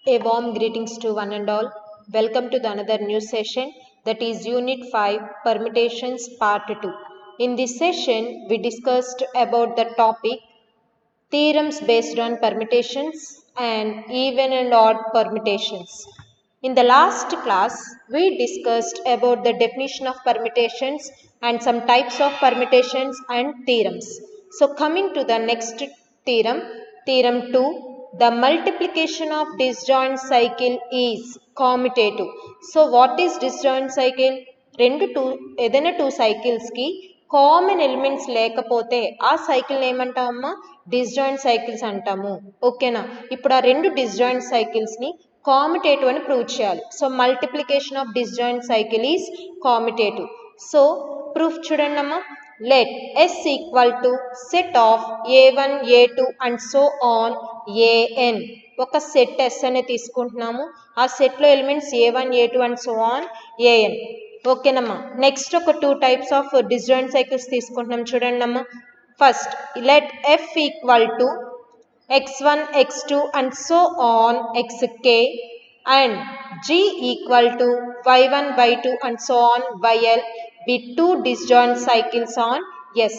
A warm greetings to one and all. Welcome to the another new session, that is Unit 5 Permutations Part 2. In this session, we discussed about the topic theorems based on permutations and even and odd permutations. In the last class, we discussed about the definition of permutations and some types of permutations and theorems. So coming to the next theorem, theorem 2, the multiplication of disjoint cycle is commutative. So what is disjoint cycle? ఏదైనా two సైకిల్స్కి common elements లేకపోతే ఆ cycle ఏమంటామమ్మా? Disjoint cycles అంటాము. ఓకేనా? ఇప్పుడు ఆ రెండు disjoint సైకిల్స్ని కామ్యుటేటివ్ అని prove చేయాలి. So multiplication of disjoint cycle is కామ్యుటేటివ్. So proof చూడండి అమ్మా. Let S equal to set of A1 A2 and so on AN. ఒక సెట్ S అనేది తీసుకుంటున్నాము. ఆ సెట్లో elements A1 A2 and so on AN. ఓకేనమ్మా. నెక్స్ట్ ఒక two types of disjoint cycles తీసుకుంటున్నాం చూడండి అమ్మా. First let F equal to x1 x2 and so on xk and g equal to y1 y2 and so on yl be two disjoint cycles on S.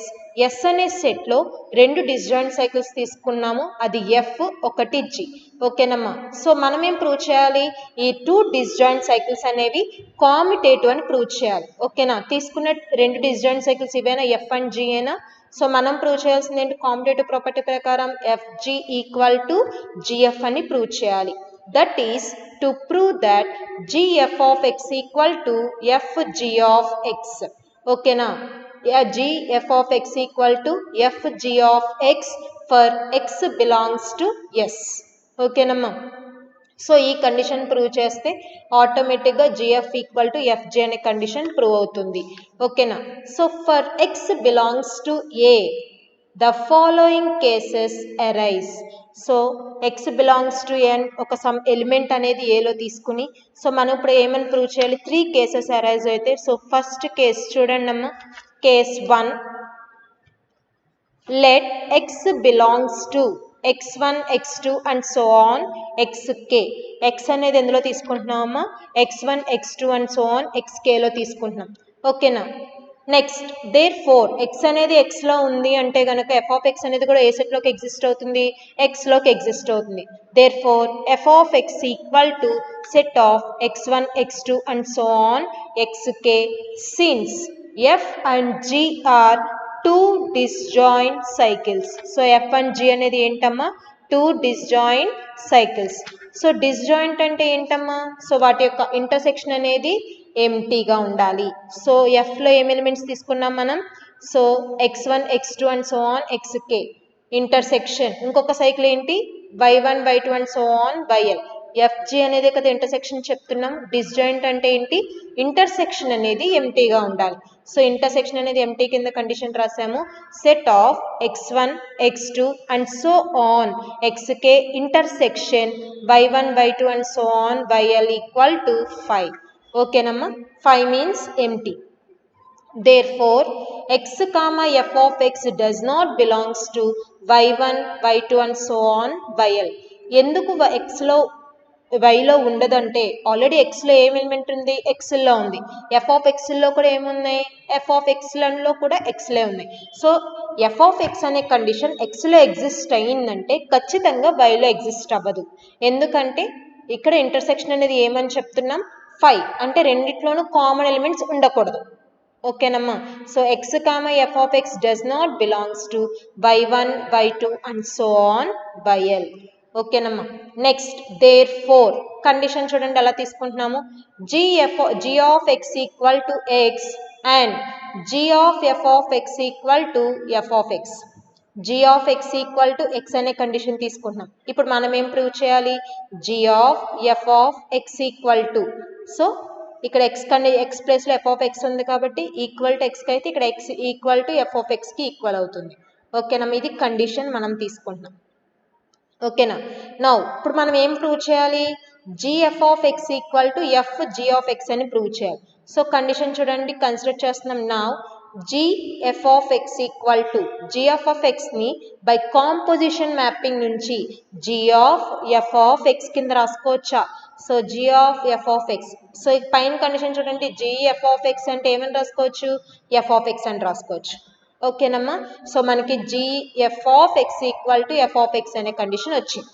S అనే సెట్లో రెండు disjoint cycles తీసుకున్నాము, అది F ఒకటి G. ఓకేనమ్మా. So మనం ఏం prove చేయాలి? ఈ టూ డిస్జాయింట్ సైకిల్స్ అనేవి కామ్యుటేటివ్ అని ప్రూవ్ చేయాలి. ఓకేనా? తీసుకున్న రెండు డిస్జాయింట్ సైకిల్స్ ఇవేనా? F అండ్ G ఏనా? సో మనం ప్రూవ్ చేయాల్సింది ఏంటి? కామ్యుటేటివ్ ప్రాపర్టీ ప్రకారం FG ఈక్వల్ టు GF అని ప్రూవ్ చేయాలి. That is to prove that GF of X equal to FG of X. ఓకేనా? GF of X equal to FG of X for X belongs to S. ఓకేనమ్మా. So ఈ condition prove చేస్తే ఆటోమేటిక్గా GF equal to FG అనే condition prove అవుతుంది. ఓకేనా? So for X belongs to A, the following cases arise. So X belongs to N, ఒక some element అనేది ఏలో తీసుకుని, సో మనం ఇప్పుడు ఏమని ప్రూవ్ చేయాలి? 3 కేసెస్ అరైజ్ అయితే. సో ఫస్ట్ కేస్ చూడండి అమ్మా. Case 1, let X belongs to x1 x2 and so on xk. X అనేది ఎందులో తీసుకుంటున్నామమ్మా? x1 x2 and so on xkలో తీసుకుంటున్నాం. ఓకేనా? నెక్స్ట్ దేర్ ఫోర్ x అనేది xలో ఉంది అంటే కనుక f ఆఫ్ x అనేది కూడా ఏ సెట్లోకి ఎగ్జిస్ట్ అవుతుంది? xలోకి ఎగ్జిస్ట్ అవుతుంది. Therefore f of x equal to set of x1 x2 and so on xk since f and g are two disjoint cycles. So F and G అనేది ఏంటమ్మా? Two disjoint cycles. So disjoint అంటే ఏంటమ్మా? So వాటి యొక్క intersection అనేది ఎంటీగా ఉండాలి. So Fలో ఏం ఎలిమెంట్స్ తీసుకున్నాం మనం? So x1 x2 and so on xk intersection. ఇంకొక సైకిల్ ఏంటి? y1 y2 and so on yl. FG అనేది కదా ఇంటర్సెక్షన్ చెప్తున్నాం. డిస్జాయింట్ అంటే ఏంటి? ఇంటర్సెక్షన్ అనేది ఎంటీగా ఉండాలి. సో ఇంటర్సెక్షన్ అనేది ఎంటీ కింద కండిషన్ రాసాము. Set of x1 x2 and so on xk intersection y1 y2 and so on yl equal to 5. ఓకేనమ్మా. 5 means empty. Therefore, x comma f of x does not belongs to y1 y2 and so on yl. ఎందుకు xలో వైలో ఉండదంటే already ఎక్స్లో ఏం element ఉంది? ఎక్స్లో ఉంది. F of ఎక్స్లో కూడా ఏమున్నాయి? ఎఫ్ ఆఫ్ ఎక్స్లలో కూడా ఎక్స్లే ఉన్నాయి. సో ఎఫ్ ఆఫ్ ఎక్స్ అనే కండిషన్ ఎక్స్లో ఎగ్జిస్ట్ అయ్యిందంటే ఖచ్చితంగా వైలో ఎగ్జిస్ట్ అవ్వదు. ఎందుకంటే ఇక్కడ ఇంటర్సెక్షన్ అనేది ఏమని చెప్తున్నాం? 5 అంటే రెండిట్లోనూ కామన్ ఎలిమెంట్స్ ఉండకూడదు. ఓకేనమ్మా. So X comma F of X does not belongs to y1 y2 and so on yl. ఓకేనమ్మా. నెక్స్ట్ దేర్ ఫోర్ కండిషన్ చూడండి ఎలా తీసుకుంటున్నాము. g of X equal to X and g of F of X equal to F of X. g of X equal to X అనే condition తీసుకుంటున్నాం. ఇప్పుడు మనం ఏం prove చేయాలి? g of F of X equal to, so ఇక్కడ X ప్లేస్లో F of X ఉంది కాబట్టి ఈక్వల్ టు ఎక్స్కి అయితే ఇక్కడ X equal to F of ఎక్స్కి ఈక్వల్ అవుతుంది. ఓకేనమ్మా. ఇది కండిషన్ మనం తీసుకుంటున్నాం. ఓకేనా? నౌ ఇప్పుడు మనం ఏం ప్రూవ్ చేయాలి? gf of X equal to F g of X అని ప్రూవ్ చేయాలి. సో కండిషన్ చూడండి, కన్సిడర్ చేస్తున్నాం. Now gf of x equal to gf of x ని బై కాంపోజిషన్ మ్యాపింగ్ నుంచి g of f of x కింద రాసుకోవచ్చా? So g of f of x, so పైన condition చూడండి, gf of x అంటే ఏమని రాసుకోవచ్చు? f of x అని రాసుకోవచ్చు. ఓకేనమ్మా, సో మనకి gf of x equal to f of x అనే కండిషన్ వచ్చింది.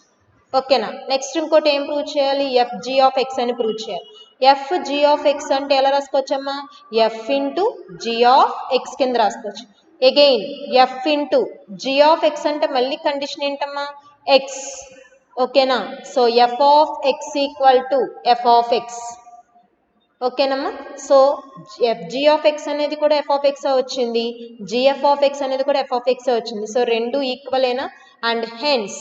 ఓకేనా, నెక్స్ట్ ఇంకోటి ఏం ప్రూవ్ చేయాలి? ఎఫ్ జీ ఆఫ్ ఎక్స్ అని ప్రూవ్ చేయాలి. ఎఫ్ జీ ఆఫ్ ఎక్స్ అంటే ఎలా రాసుకోవచ్చమ్మా? F into G of X కింద రాసుకోవచ్చు. Again F into G of X అంటే మళ్ళీ కండిషన్ ఏంటమ్మా? ఎక్స్. ఓకేనా, so F of X equal to F of X. ఓకేనమ్మా, so F G of X అనేది కూడా ఎఫ్ ఆఫ్ ఎక్స్ వచ్చింది, జిఎఫ్ ఆఫ్ ఎక్స్ అనేది కూడా ఎఫ్ ఆఫ్ ఎక్స్ వచ్చింది. సో రెండు ఈక్వల్ అయినా, and hence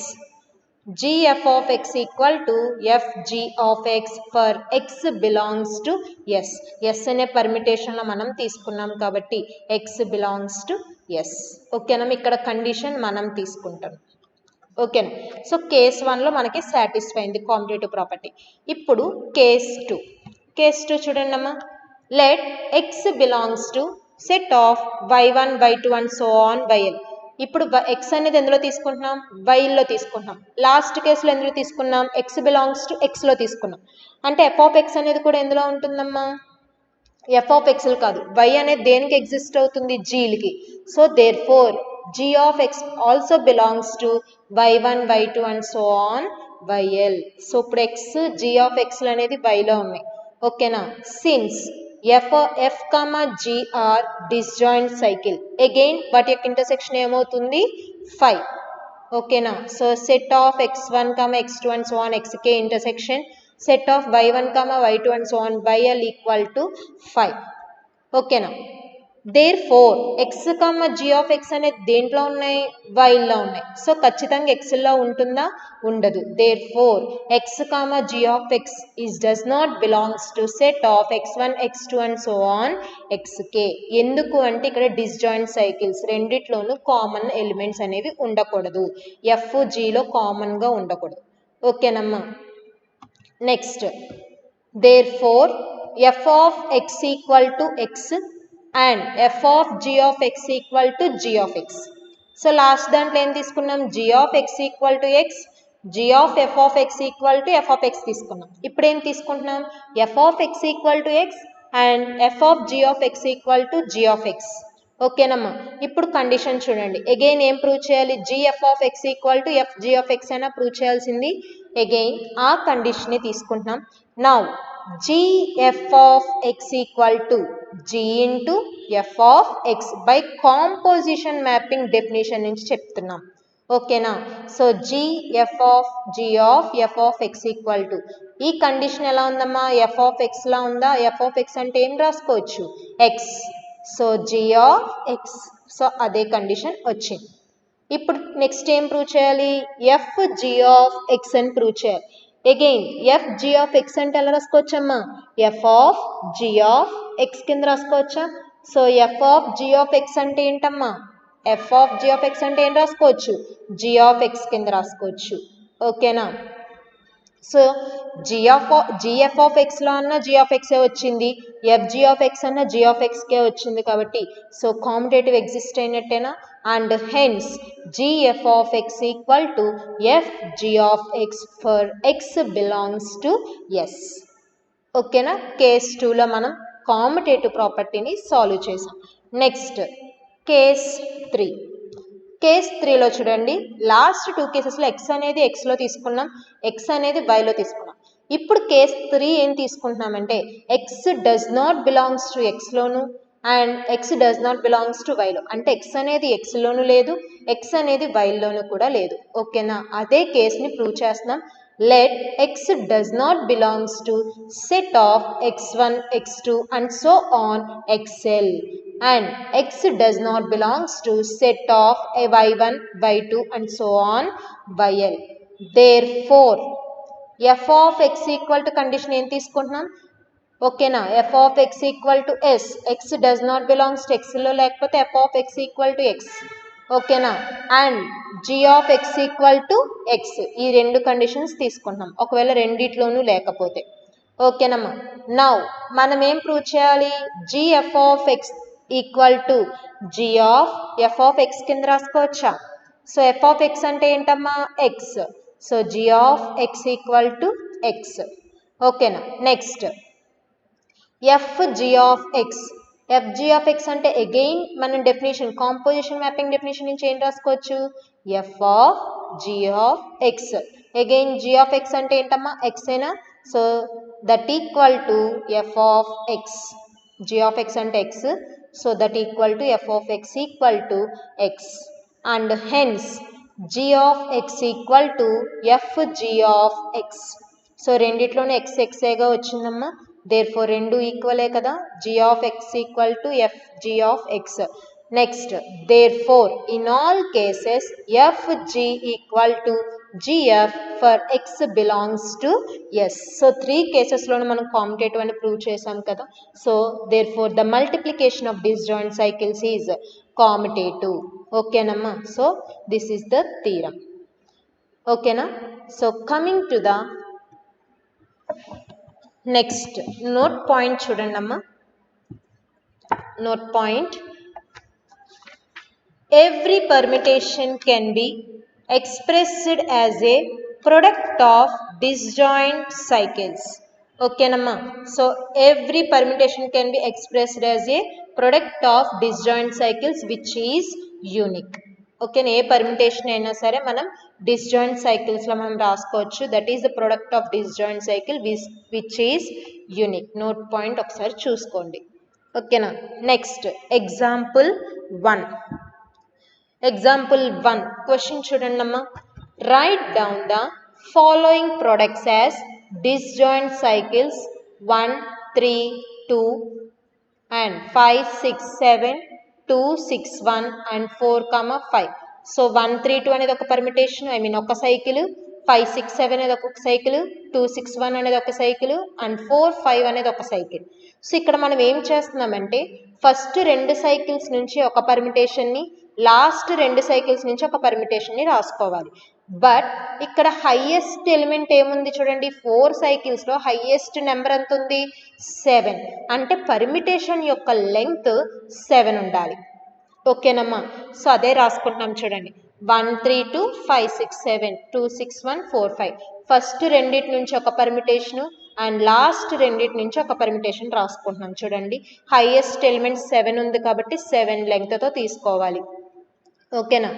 gf of x equal to fg of x for x belongs to s. s అనే పర్మిటేషన్లో మనం తీసుకున్నాం కాబట్టి x belongs to s. ఓకేనా, ఇక్కడ కండిషన్ మనం తీసుకుంటాం. ఓకేనా, సో కేస్ 1లో మనకి సాటిస్ఫై అయింది కాంపిటేటివ్ ప్రాపర్టీ. ఇప్పుడు కేస్ 2. కేస్ 2 చూడండి అమ్మా. Let x belongs to set of y1 y2 and so on yn. ఇప్పుడు ఎక్స్ అనేది ఎందులో తీసుకుంటున్నాం? వైలో తీసుకుంటున్నాం. లాస్ట్ కేసులో ఎందులో తీసుకున్నాం? ఎక్స్ బిలాంగ్స్ టు ఎక్స్లో తీసుకున్నాం. అంటే ఎఫ్ ఆఫ్ ఎక్స్ అనేది కూడా ఎందులో ఉంటుందమ్మా? ఎఫ్ ఆఫ్ ఎక్స్లు కాదు, వై అనేది దేనికి ఎగ్జిస్ట్ అవుతుంది? జీలకి. So therefore G of X also belongs to Y one Y two and so on Y L. So ఇప్పుడు ఎక్స్ జీ ఆఫ్ ఎక్స్లు అనేది వైలో ఉన్నాయి. ఓకేనా, since f comma g are disjoint cycle, again వాటి యొక్క ఇంటర్సెక్షన్ ఏమవుతుంది? 5. ఓకేనా, so set of x1 comma x2 and so on xk intersection set of y1 comma y2 and so on yl equal to 5. ఓకేనా, therefore x comma G of X అనేది దేంట్లో ఉన్నాయి? వైల్లో ఉన్నాయి. So ఖచ్చితంగా ఎక్స్లో ఉంటుందా? ఉండదు. Therefore x comma G of x is does not belongs to set of x1 x2 and so on xk. ఎందుకు అంటే ఇక్కడ డిస్జాయింట్ సైకిల్స్, రెండిట్లోనూ కామన్ ఎలిమెంట్స్ అనేవి ఉండకూడదు. ఎఫ్ జీలో కామన్గా ఉండకూడదు. ఓకేనమ్మా, next therefore f of X equal to x and f of g of x equal to g of x. So last దాంట్లో ఏం తీసుకున్నాం? g of x equal to x, g of f of x equal to f of x తీసుకున్నాం. ఇప్పుడు ఏం తీసుకుంటున్నాం? f of x equal to x and f of g of x equal to g of x. ఓకేనమ్మా, ఇప్పుడు condition చూడండి. Again ఏం prove చేయాలి? gf of x equal to f g of x అయినా ప్రూవ్ చేయాల్సింది. అగైన్ ఆ కండిషన్ని తీసుకుంటున్నాం. Now gf of x equal to g into f of x by composition mapping definition నుంచి చెప్తున్నాం. ఓకేనా, so gf of x equal to, ఈ condition ఎలా ఉందమ్మా? f of x లా ఉందా? f of x అంటే ఏం రాసుకోవచ్చు? x. So g of x, so అదే కండిషన్ వచ్చింది. ఇప్పుడు నెక్స్ట్ ఏం ప్రూవ్ చేయాలి? f g of x అని ప్రూవ్ చేయాలి. Again F G of X అంటే ఎలా రాసుకోవచ్చమ్మా? F of G of X కింద రాసుకోవచ్చా? So F of G of X అంటే ఏంటమ్మా? F of G of X అంటే ఏం రాసుకోవచ్చు? జీ ఆఫ్ ఎక్స్ కింద రాసుకోవచ్చు. ఓకేనా, సో జిఎఫ్ ఆఫ్ ఎక్స్లో అన్న జీ ఆఫ్ ఎక్సే వచ్చింది, ఎఫ్ జీ ఆఫ్ ఎక్స్ అన్న జీ ఆఫ్ ఎక్స్కే వచ్చింది కాబట్టి సో కాంపిటేటివ్ ఎగ్జిస్ట్ అయినట్టేనా? And hence gf of x equal to fg of x for x belongs to s. ఓకేనా, కేస్ 2లో మనం కాంపిటేటివ్ ప్రాపర్టీని సాల్వ్ చేసాం. Next case 3. కేస్ 3లో చూడండి, లాస్ట్ 2 కేసెస్లో x అనేది xలో తీసుకున్నాం, x అనేది yలో తీసుకున్నాం. ఇప్పుడు కేస్ 3 ఏం తీసుకుంటున్నామంటే x does not belongs to xలోను and x does not belongs to వైలో. అంటే x అనేది xలోను లేదు, x అనేది వైలోను కూడా లేదు. ఓకేనా, అదే కేస్ని ప్రూవ్ చేస్తున్నాం. Let x does not belongs to set of x1 x2 and so on xl and x does not belongs to set of y1 y2 and so on yl. Therefore f of x equal to condition ఏం తీసుకుంటున్నాం? ఓకేనా, f of x equal to s, x does not belongs to xలో లేకపోతే f of x equal to x. ఓకేనా, and g of x equal to x, ఈ రెండు conditions తీసుకుంటున్నాం ఒకవేళ రెండిట్లోనూ లేకపోతే. ఓకేనమ్మా, నౌ మనం ఏం ప్రూవ్ చేయాలి? gf of x equal to g of f of x కింద రాసుకోవచ్చా? సో f ఆఫ్ x అంటే ఏంటమ్మా? x. So g of x equal to x. ఓకేనా? Next f g of x. f g of x అంటే again మనం definition composition mapping definition నుంచి ఏం రాసుకోవచ్చు? f of g of x. Again g of x అంటే ఏంటమ్మా? x ఏనా? So that equal to f of x. g of x అంటే x. So that equal to f of x equal to x. And hence g of x equal to f g of x. So రెండిట్లోనే x xగా వచ్చిందమ్మా. therefore రెండు ఈక్వలే కదా. g of x equal to f g of x. next therefore in all cases f g equal to gf for x belongs to s. so 3 cases లోనే మనం commutative అని prove చేసాం కదా. so therefore the multiplication of disjoint cycles is commutative. ఓకేనమ్మా. so this is the theorem. ఓకేనా. so coming to the next note point చూడండి అమ్మా. Note point, every permutation can be expressed as a product of disjoint cycles. ఓకేనమ్మా. So every permutation can be expressed as a product of disjoint cycles which is unique. ఓకేనా. A permutation అయినా సరే మనం disjoint సైకిల్స్లో మనం రాసుకోవచ్చు. That is the product of disjoint cycle which is unique. Note point ఒకసారి చూసుకోండి. ఓకేనా. Next example 1. ఎగ్జాంపుల్ 1 క్వశ్చన్ చూడండి అమ్మా. Right down the following products as disjoint cycles 1 3 2 and 5 6 7 2 6 1 and 4 5. So 1 3 2 అనేది ఒక పర్మిటేషన్, ఒక సైకిల్. 5 6 7 అనేది ఒక సైకిల్. 2 6 1 అనేది ఒక సైకిల్. అండ్ 4 5 అనేది ఒక సైకిల్. సో ఇక్కడ మనం ఏం చేస్తున్నామంటే ఫస్ట్ 2 సైకిల్స్ నుంచి ఒక పర్మిటేషన్ని, లాస్ట్ 2 సైకిల్స్ నుంచి ఒక పర్మిటేషన్ని రాసుకోవాలి. బట్ ఇక్కడ హైయెస్ట్ ఎలిమెంట్ ఏముంది చూడండి. 4 సైకిల్స్లో హైయెస్ట్ నెంబర్ ఎంత ఉంది? 7. అంటే పర్మిటేషన్ యొక్క లెంగ్త్ 7 ఉండాలి. ఓకేనమ్మా. సో అదే రాసుకుంటున్నాం చూడండి. 1 3 2 5 6 7 2 6 1 4 5. ఫస్ట్ రెండిటి నుంచి ఒక పర్మిటేషను అండ్ లాస్ట్ రెండిటి నుంచి ఒక పర్మిటేషన్ రాసుకుంటున్నాం చూడండి. హైయెస్ట్ ఎలిమెంట్ 7 ఉంది కాబట్టి 7 లెంగ్త్తో తీసుకోవాలి. ఓకేనా.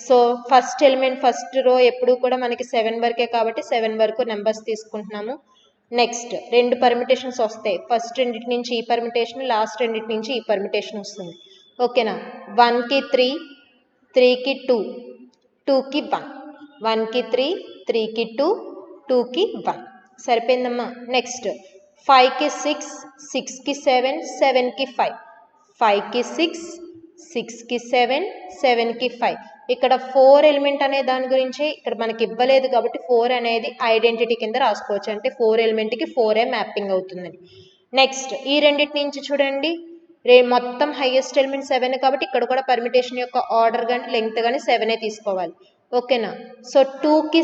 So first element first row ఎప్పుడు కూడా మనకి 7 వరకే కాబట్టి 7 వరకు నెంబర్స్ తీసుకుంటున్నాము. నెక్స్ట్ 2 పర్మిటేషన్స్ వస్తాయి. ఫస్ట్ రెండిటి నుంచి ఈ పర్మిటేషన్, లాస్ట్ రెండిటి నుంచి ఈ పర్మిటేషన్ వస్తుంది. ఓకేనా. 1కి 3 3కి 2 2కి 1 1కి 3 3కి 2 2కి 1 సరిపోయిందమ్మా. నెక్స్ట్ 5కి 6 6కి 7 7కి 5 5కి 6 6కి 7 7కి 5. ఇక్కడ 4 ఎలిమెంట్ అనే దాని గురించి ఇక్కడ మనకి ఇవ్వలేదు కాబట్టి 4 అనేది ఐడెంటిటీ కింద రాసుకోవచ్చు. అంటే 4 ఎలిమెంట్కి 4ఏ మ్యాపింగ్ అవుతుందని. నెక్స్ట్ ఈ రెండింటి నుంచి చూడండి. మొత్తం హైయెస్ట్ ఎలిమెంట్ 7 కాబట్టి ఇక్కడ కూడా పర్మిటేషన్ యొక్క ఆర్డర్ కానీ లెంగ్త్ కానీ 7ఏ తీసుకోవాలి. ఓకేనా. సో 2కి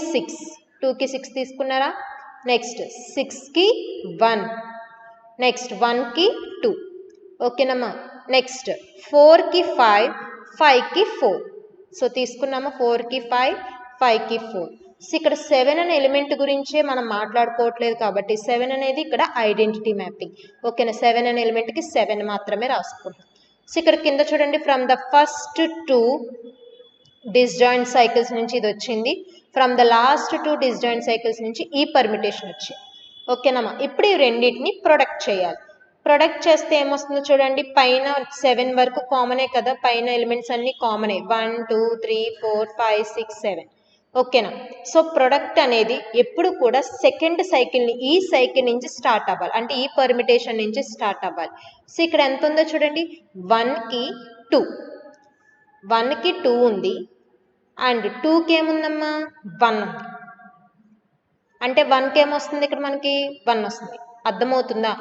6 తీసుకున్నారా. నెక్స్ట్ 6కి 1 నెక్స్ట్ 1కి 2. ఓకేనమ్మా. నెక్స్ట్ 4కి 5 5కి 4. సో తీసుకున్నామా. 4కి 5 5కి 4. సో ఇక్కడ 7 అనే ఎలిమెంట్ గురించే మనం మాట్లాడుకోవట్లేదు కాబట్టి 7 అనేది ఇక్కడ ఐడెంటిటీ మ్యాపింగ్. ఓకేనా. 7 అనే ఎలిమెంట్కి 7 మాత్రమే రాసుకుంటాం. సో ఇక్కడ కింద చూడండి. From the first 2 disjoint cycles నుంచి ఇది వచ్చింది. From the last 2 disjoint cycles నుంచి ఈ పర్మిటేషన్ వచ్చింది. ఓకేనమ్మా. ఇప్పుడు ఈ రెండింటిని ప్రొడక్ట్ చేయాలి. ప్రొడక్ట్ చేస్తే ఏమొస్తుందో చూడండి. పైన 7 వరకు కామనే కదా. పైన ఎలిమెంట్స్ అన్ని కామనే. 1 2 3 4 5 6 7. ఓకేనా. సో ప్రొడక్ట్ అనేది ఎప్పుడు కూడా సెకండ్ సైకిల్ని ఈ సైకిల్ నుంచి స్టార్ట్ అవ్వాలి. అంటే ఈ పర్మిటేషన్ నుంచి స్టార్ట్ అవ్వాలి. సో ఇక్కడ ఎంత ఉందో చూడండి. 1కి 2 1కి 2 ఉంది అండ్ 2కి ఏముందమ్మా 1 ఉంది. అంటే 1కి ఏమొస్తుంది ఇక్కడ మనకి 1 వస్తుంది. అర్థమవుతుందా.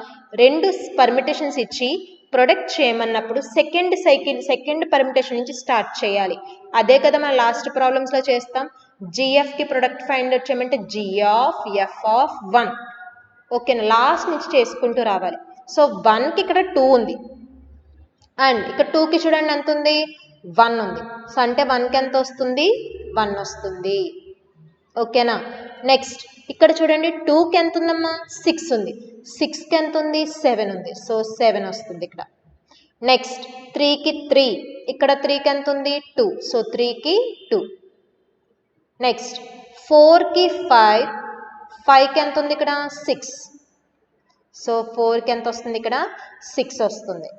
2 పర్మిటేషన్స్ ఇచ్చి ప్రొడక్ట్ చేయమన్నప్పుడు సెకండ్ పర్మిటేషన్ నుంచి స్టార్ట్ చేయాలి. అదే కదా మనం లాస్ట్ ప్రాబ్లమ్స్లో చేస్తాం. జిఎఫ్కి ప్రొడక్ట్ ఫైండ్ అవుట్ చేయమంటే జి ఆఫ్ ఎఫ్ ఆఫ్ 1. ఓకేనా. లాస్ట్ నుంచి చేసుకుంటూ రావాలి. సో 1కి ఇక్కడ 2 ఉంది. అండ్ ఇక్కడ 2కి చూడండి ఎంత ఉంది, 1 ఉంది. సో అంటే 1కి ఎంత వస్తుంది, 1 వస్తుంది. ఓకేనా. నెక్స్ట్ ఇక్కడ చూడండి 2కి ఎంత ఉందమ్మా, 6 ఉంది. 6కి ఎంత ఉంది, 7 ఉంది. సో 7 వస్తుంది ఇక్కడ. నెక్స్ట్ 3కి 3, ఇక్కడ 3కి ఎంత ఉంది, 2. సో 3కి 2. నెక్స్ట్ 4కి 5, 5కి ఎంత ఉంది ఇక్కడ, 6. సో 4కి ఎంత వస్తుంది ఇక్కడ, 6 వస్తుంది.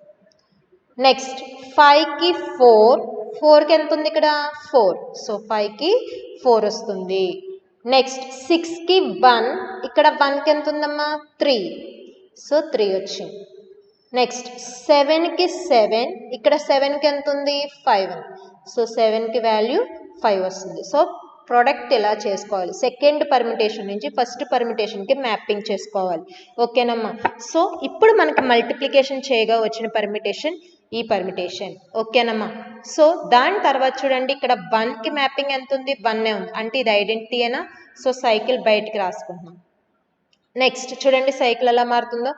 నెక్స్ట్ 5కి 4, 4కి ఎంత ఉంది ఇక్కడ, 4. సో 5కి 4 వస్తుంది. నెక్స్ట్ 6కి 1, ఇక్కడ 1కి ఎంత ఉందమ్మా, 3. సో 3 వచ్చింది. నెక్స్ట్ 7కి 7, ఇక్కడ 7కి ఎంత ఉంది, 5. సో 7కి వాల్యూ 5 వస్తుంది. సో ప్రోడక్ట్ ఇలా చేసుకోవాలి. సెకండ్ పర్మిటేషన్ నుంచి ఫస్ట్ పర్మిటేషన్కి మ్యాపింగ్ చేసుకోవాలి. ఓకేనమ్మా. సో ఇప్పుడు మనకి మల్టిప్లికేషన్ చేయగా వచ్చిన పర్మిటేషన్ ఈ పర్మిటేషన్. ఓకేనమ్మా. సో దాని తర్వాత చూడండి ఇక్కడ 1కి మ్యాపింగ్ ఎంత ఉంది, 1 ఉంది. అంటే ఇది ఐడెంటిటీ అయినా. సో సైకిల్ బయటికి రాసుకుంటున్నాం. నెక్స్ట్ చూడండి సైకిల్ ఎలా మారుతుందో.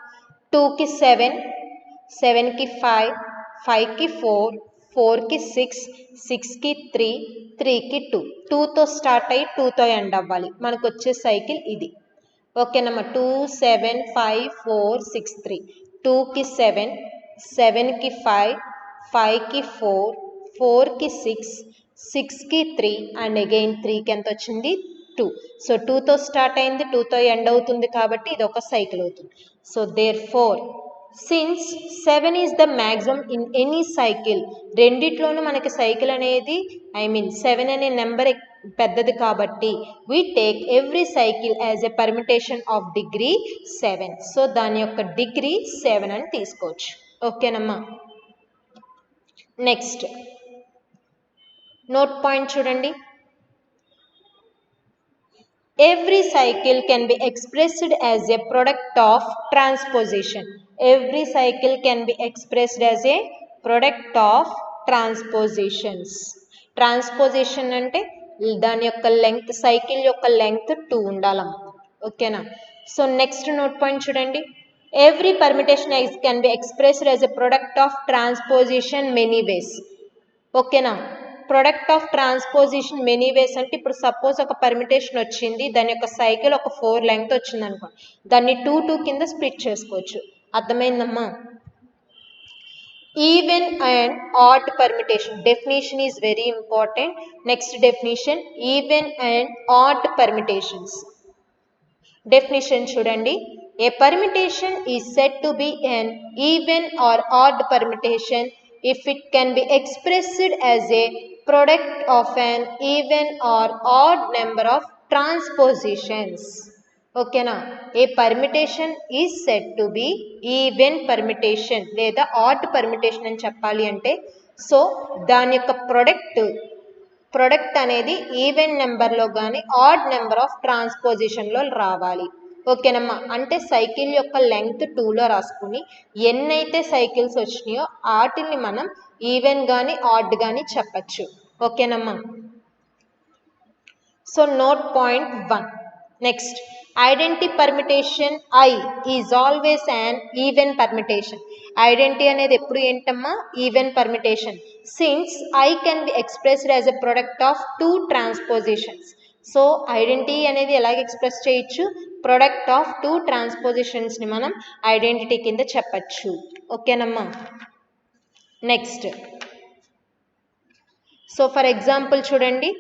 2కి 7, 7కి 5, 5కి 4, 4కి 6, 6కి 3, 3కి 2. 2తో స్టార్ట్ అయ్యి 2తో ఎండ్ అవ్వాలి. మనకు వచ్చే సైకిల్ ఇది. ఓకేనమ్మా. 2, 7, 5, 4, 6, 3. 2కి 7, 7కి 5, 5కి 4, 4కి 6, 6కి 3 అండ్ అగైన్ 3కి ఎంత వచ్చింది, 2. సో 2తో స్టార్ట్ అయింది, 2తో ఎండ్ అవుతుంది కాబట్టి ఇది ఒక సైకిల్ అవుతుంది. So therefore since 7 is the maximum in any cycle, రెండిట్లోనూ మనకి సైకిల్ అనేది 7 అనే నెంబర్ పెద్దది కాబట్టి we take every cycle as a permutation of degree 7. So దాని యొక్క డిగ్రీ 7 అని తీసుకోవచ్చు. ఓకేనమ్మా. నెక్స్ట్ నోట్ పాయింట్ చూడండి. Every cycle can be expressed as a product of transposition. Every cycle can be expressed as a product of transpositions. Transposition అంటే దాని యొక్క length, cycle యొక్క లెంగ్త్ 2 ఉండాలమ్మా. ఓకేనా. సో నెక్స్ట్ నోట్ పాయింట్ చూడండి. Every permutation can be expressed as a product of transposition many ways. ఓకేనా. Product of transposition many ways అంటే ఇప్పుడు సపోజ్ ఒక పర్మిటేషన్ వచ్చింది, దాని యొక్క సైకిల్ ఒక 4 లెంగ్త్ వచ్చింది అనుకోండి, దాన్ని 2 కింద స్ప్లిట్ చేసుకోవచ్చు. అర్థమైందమ్మా. Even and odd permutation definition is very important. Next definition even and odd permutations. Definition చూడండి. A permutation is said to be an even or odd permutation if it can be expressed as a product of an even or odd number of transpositions. ఓకేనా. A permutation is said to be even permutation లేదా odd permutation అని చెప్పాలి అంటే, so దాని యొక్క product అనేది even నెంబర్లో కానీ ఆడ్ నెంబర్ ఆఫ్ ట్రాన్స్పోజిషన్లో రావాలి. ఓకేనమ్మా. అంటే సైకిల్ యొక్క లెంగ్త్ 2లో రాసుకుని ఎన్నైతే సైకిల్స్ వచ్చినాయో వాటిని మనం ఈవెన్ కానీ ఆడ్ కానీ చెప్పచ్చు. ఓకేనమ్మా. So note point 1. Next identity permutation I is always an even permutation. Identity అనేది ఎప్పుడు ఏంటమ్మా, even permutation. Since I can be expressed as a product of 2 transpositions. So identity అనేది ఎలాగ ఎక్స్ప్రెస్ చేయొచ్చు, ప్రొడక్ట్ ఆఫ్ 2 ట్రాన్స్పోజిషన్స్ని మనం ఐడెంటిటీ కింద చెప్పచ్చు. ఓకేనమ్మా. నెక్స్ట్ సో ఫర్ ఎగ్జాంపుల్ చూడండి.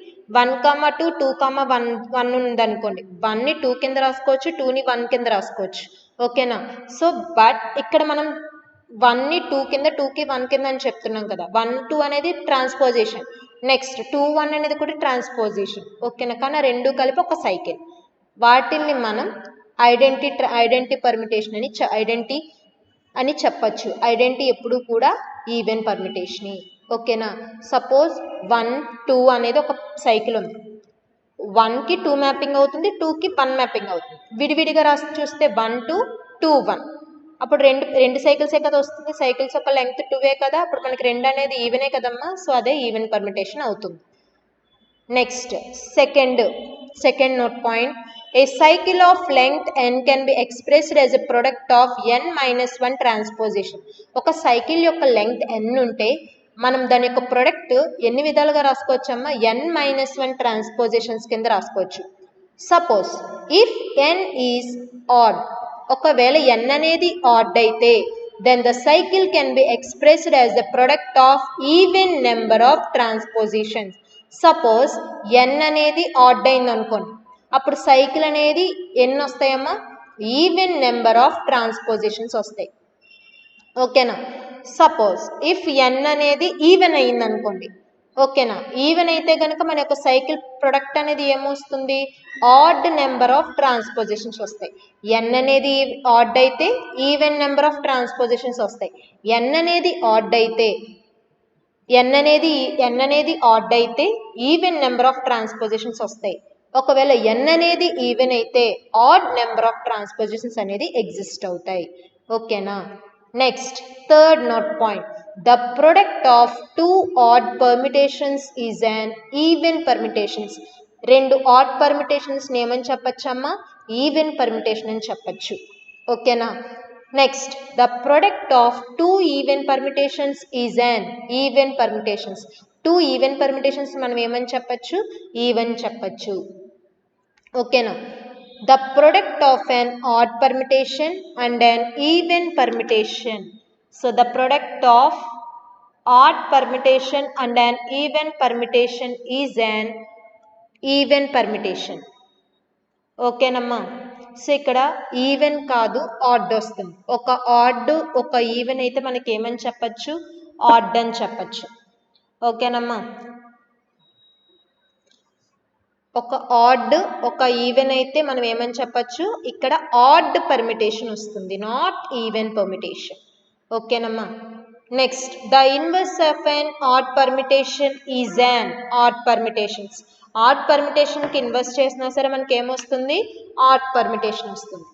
1, 2, 2, 1 ఉందనుకోండి, 1ని 2 కింద రాసుకోవచ్చు, 2ని 1 కింద రాసుకోవచ్చు. ఓకేనా. సో బట్ ఇక్కడ మనం 1ని 2 కింద, 2కి 1 కింద అని చెప్తున్నాం కదా. 1, 2 అనేది ట్రాన్స్పోజిషన్. నెక్స్ట్ 2, 1 అనేది కూడా ట్రాన్స్పోజిషన్. ఓకేనా. కానీ రెండు కలిపి ఒక సైకిల్. వాటిల్ని మనం ఐడెంటిటీ పర్మిటేషన్ అని చెప్పచ్చు. ఐడెంటిటీ ఎప్పుడు కూడా ఈవెన్ పర్మిటేషన్. ఓకేనా. సపోజ్ 1, 2 అనేది ఒక సైకిల్ ఉంది. 1కి 2 మ్యాపింగ్ అవుతుంది, 2కి 1 మ్యాపింగ్ అవుతుంది. విడివిడిగా రాసి చూస్తే 1, 2, 2, 1. అప్పుడు రెండు సైకిల్సే కదా వస్తుంది. సైకిల్స్ ఒక లెంగ్త్ 2 కదా. అప్పుడు మనకి 2 అనేది ఈవెనే కదమ్మా. సో అదే ఈవెన్ పర్మిటేషన్ అవుతుంది. Next second note point. A cycle of length n can be expressed as a product of n minus 1 transposition. ఒక సైకిల్ యొక్క లెంగ్త్ n ఉంటే మనం దాని యొక్క ప్రొడక్ట్ ఎన్ని విధాలుగా రాసుకోవచ్చమ్మా? n మైనస్ 1 ట్రాన్స్పోజిషన్స్ కింద రాసుకోవచ్చు. Suppose if n is odd, ఒకవేళ n అనేది ఆడ్ అయితే then the cycle can be expressed as the product of even number of transpositions. Suppose n అనేది ఆడ్ అయింది అనుకోండి, అప్పుడు సైకిల్ అనేది ఎన్ని వస్తాయమ్మా? ఈవెన్ నెంబర్ ఆఫ్ ట్రాన్స్పోజిషన్స్ వస్తాయి. ఓకేనా? సపోజ్ ఇఫ్ n అనేది ఈవెన్ అయింది అనుకోండి, ఓకేనా? ఈవెన్ అయితే కనుక మన యొక్క సైకిల్ ప్రొడక్ట్ అనేది ఏమొస్తుంది? ఆడ్ నెంబర్ ఆఫ్ ట్రాన్స్పోజిషన్స్ వస్తాయి. n అనేది ఆడ్ అయితే ఈవెన్ నెంబర్ ఆఫ్ ట్రాన్స్పోజిషన్స్ వస్తాయి. n అనేది ఆడ్ అయితే ఈవెన్ నెంబర్ ఆఫ్ ట్రాన్స్పోజిషన్స్ వస్తాయి. ఒకవేళ n అనేది ఈవెన్ అయితే ఆడ్ నెంబర్ ఆఫ్ ట్రాన్స్పోజిషన్స్ అనేది ఎగ్జిస్ట్ అవుతాయి. ఓకేనా? Next third note point, the product of two add permutations is an even permutations. రెండు ఆడ్ పర్మిటేషన్స్ ఏమని చెప్పచ్చమ్మా? ఈవెన్ పర్మిటేషన్ అని చెప్పచ్చు. ఓకేనా? Next the product of two even permutations is an even permutations. Two even permutations మనం ఏమని చెప్పచ్చు? Even చెప్పచ్చు. ఓకేనా? The product of an odd permutation and an even permutation. So the product of odd permutation and an even permutation is an even permutation. ఓకేనమ్మా? So ఇక్కడ even కాదు add వస్తుంది. ఒక ఆడ్ ఒక ఈవెన్ అయితే మనకి ఏమని చెప్పచ్చు? ఆడ్ అని చెప్పచ్చు. ఓకేనమ్మా? ఒక ఆడ్ ఒక ఈవెన్ అయితే మనం ఏమని చెప్పచ్చు? ఇక్కడ ఆడ్ పర్మిటేషన్ వస్తుంది, నాట్ ఈవెన్ పర్మిటేషన్. ఓకేనమ్మా? Next the inverse of an odd permutation is an odd permutations. Odd పర్మిటేషన్కి ఇన్వర్స్ చేసినా సరే మనకి ఏమొస్తుంది? ఆడ్ పర్మిటేషన్ వస్తుంది.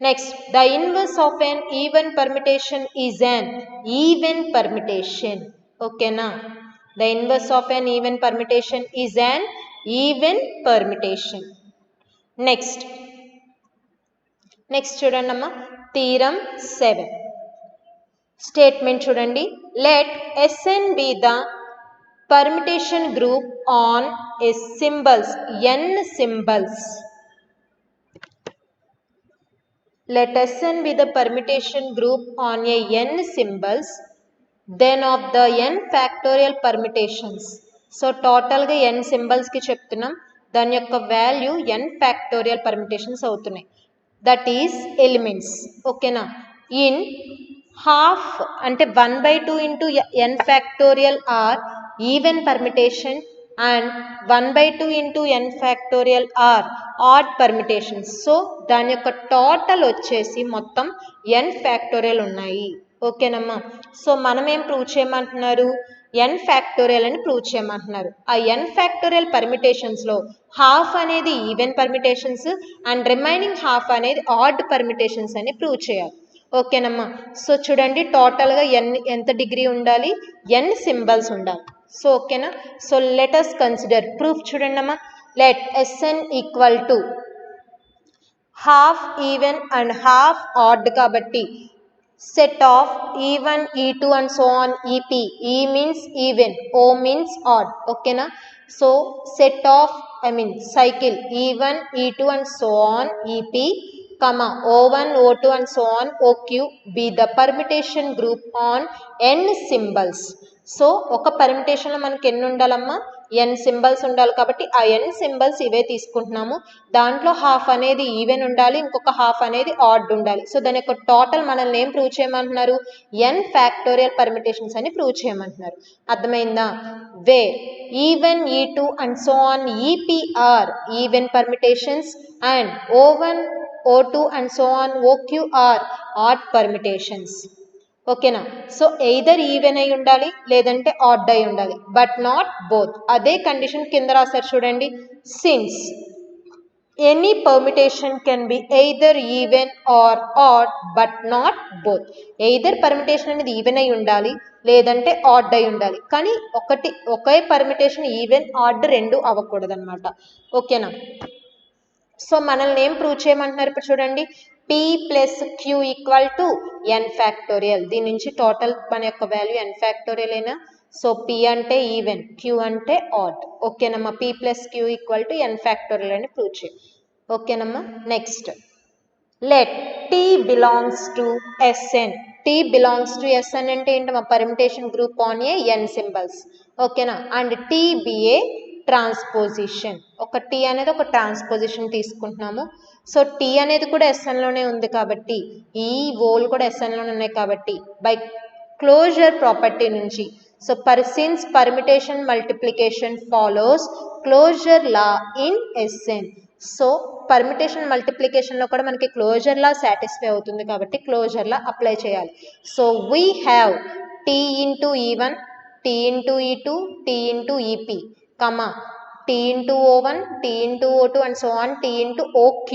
Next the inverse of an even permutation is an even permutation. ఓకేనా? The inverse of an even permutation is an even permutation. Next చూడండి అమ్మా, theorem 7 statement చూడండి. Let Sn be the permutation group on a symbols n symbols. Let Sn be the permutation group on a n symbols then of the n factorial permutations. So టోటల్గా n సింబల్స్కి చెప్తున్నాం, దాని యొక్క value n factorial permutations అవుతున్నాయి. That is elements. ఓకేనా? In half అంటే 1/2 into n factorial are even permutation and 1/2 into n factorial are odd permutations. So దాని యొక్క టోటల్ వచ్చేసి మొత్తం n ఫ్యాక్టోరియల్ ఉన్నాయి. ఓకేనమ్మా? సో మనం ఏం ప్రూవ్ చేయమంటున్నారు? n ఫ్యాక్టోరియల్ అని ప్రూవ్ చేయమంటున్నారు. ఆ n ఫ్యాక్టోరియల్ పర్మిటేషన్స్లో హాఫ్ అనేది even permutations and remaining half అనేది ఆడ్ పర్మిటేషన్స్ అని ప్రూవ్ చేయాలి. ఓకేనమ్మా? సో చూడండి, టోటల్గా ఎంత డిగ్రీ ఉండాలి? n సింబల్స్ ఉండాలి. సో ఓకేనా? So let us consider proof. చూడండి అమ్మా, let Sn equal to half even and half odd కాబట్టి set of E1, E2 and so on EP. E means even, O means odd. Okay na? So set of cycle E1, E2 and so on EP, comma O1, O2 and so on OQ be the permutation group on n symbols. So ఒక పర్మిటేషన్లో మనకి ఎన్ని ఉండాలమ్మా? n symbols ఉండాలి. కాబట్టి ఆ n symbols ఇవే తీసుకుంటున్నాము. దాంట్లో హాఫ్ అనేది ఈవెన్ ఉండాలి, ఇంకొక హాఫ్ అనేది ఆడ్ ఉండాలి. సో దాని యొక్క టోటల్ మనల్ని ఏం ప్రూవ్ చేయమంటున్నారు? n ఫ్యాక్టోరియల్ పర్మిటేషన్స్ అని ప్రూవ్ చేయమంటున్నారు. అర్థమైందా? Where E1, E2 and so on EP are even permutations and O1, O2 and so on OQ are odd permutations. ఓకేనా? సో ఎయిదర్ ఈవెన్ అయి ఉండాలి లేదంటే ఆడ్ అయి ఉండాలి, బట్ నాట్ బోత్. అదే కండిషన్ కింద రాశారు చూడండి. Since any permutation can be either even or odd but not both. Either permutation అనేది ఈవెన్ అయి ఉండాలి లేదంటే ఆడ్ అయి ఉండాలి, కానీ ఒకే పర్మిటేషన్ ఈవెన్ ఆడ్ రెండు అవ్వకూడదు అనమాట. ఓకేనా? సో మనల్ని ఏం ప్రూవ్ చేయమంటున్నారు ఇప్పుడు చూడండి, p plus Q equal to n factorial. దీని నుంచి టోటల్ మన యొక్క వాల్యూ n ఫ్యాక్టోరియల్ అయినా. సో p అంటే ఈవెన్, q అంటే ఆడ్. ఓకేనమ్మా, p plus Q equal to n factorial అని ప్రూవ్ చేయం. ఓకేనమ్మా. Next, let t belongs to Sn. t belongs to Sn అంటే ఏంటమ్మా, permutation group on a n symbols. ఓకేనా. And t be a transposition. ఒక t అనేది ఒక ట్రాన్స్పోజిషన్ తీసుకుంటున్నాము. సో t అనేది కూడా Sn లోనే ఉంది కాబట్టి, ఈ ఓల్ కూడా Sn లోనే ఉన్నాయి కాబట్టి, బై క్లోజర్ ప్రాపర్టీ నుంచి, so since permutation multiplication follows closure law in Sn. So permutation మల్టిప్లికేషన్లో కూడా మనకి క్లోజర్ లా సాటిస్ఫై అవుతుంది కాబట్టి క్లోజర్ లా అప్లై చేయాలి. So we have t into e1, t into e2, t into EP, comma t into O1, t into O2 and so on, t into OQ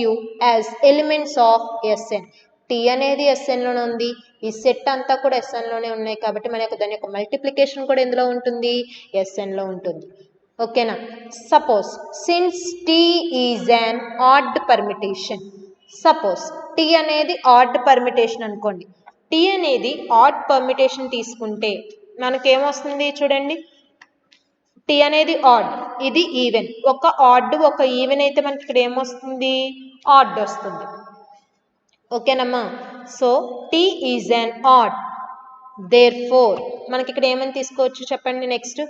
as elements of Sn. t అనేది Sn లోనే ఉంది, ఈ set అంతా కూడా Sn లోనే ఉన్నాయి కాబట్టి మన యొక్క దాని యొక్క మల్టిప్లికేషన్ కూడా ఎందులో ఉంటుంది, Sn లో ఉంటుంది. ఓకేనా. Suppose since t is an odd permutation. Suppose t అనేది ఆడ్ పర్మిటేషన్ అనుకోండి. t అనేది ఆడ్ పర్మిటేషన్ తీసుకుంటే మనకేమొస్తుంది చూడండి, t అనేది ఆడ్, ఇది ఈవెన్. ఒక ఆడ్ ఒక ఈవెన్ అయితే మనకి ఇక్కడ ఏమొస్తుంది, ఆడ్ వస్తుంది. ఓకేనమ్మా. So t is an odd, therefore మనకి ఇక్కడ ఏమని తీసుకోవచ్చు చెప్పండి. Next,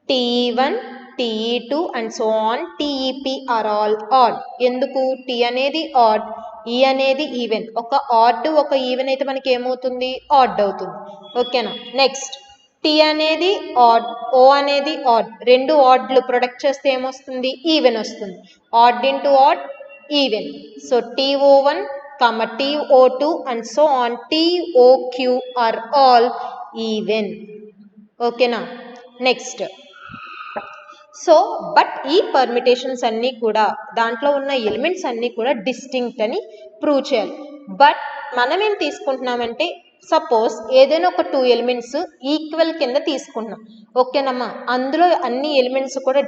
t1, te2 and so on, tep are all odd. ఎందుకు, t అనేది ఆడ్, e అనేది ఈవెన్. ఒక ఆడ్ ఒక ఈవెన్ అయితే మనకి ఏమవుతుంది, ఆడ్ అవుతుంది. ఓకేనా. నెక్స్ట్, t అనేది ఆడ్, o అనేది ఆడ్, రెండు ఆడ్లు ప్రొడక్ట్ చేస్తే ఏమొస్తుంది, ఈవెన్ వస్తుంది. Odd into odd, even. So TO1, TO2 and so on, TOQ are all even. ఓకేనా. నెక్స్ట్, సో బట్ ఈ పర్మిటేషన్స్ అన్నీ కూడా, దాంట్లో ఉన్న ఎలిమెంట్స్ అన్నీ కూడా డిస్టింక్ట్ అని ప్రూవ్ చేయాలి. బట్ మనం ఏం తీసుకుంటున్నామంటే, సపోజ్ ఏదైనా ఒక 2 ఎలిమెంట్స్ ఈక్వల్ కింద తీసుకుంటున్నాం. ఓకేనమ్మా. అందులో అన్ని ఎలిమెంట్స్ కూడా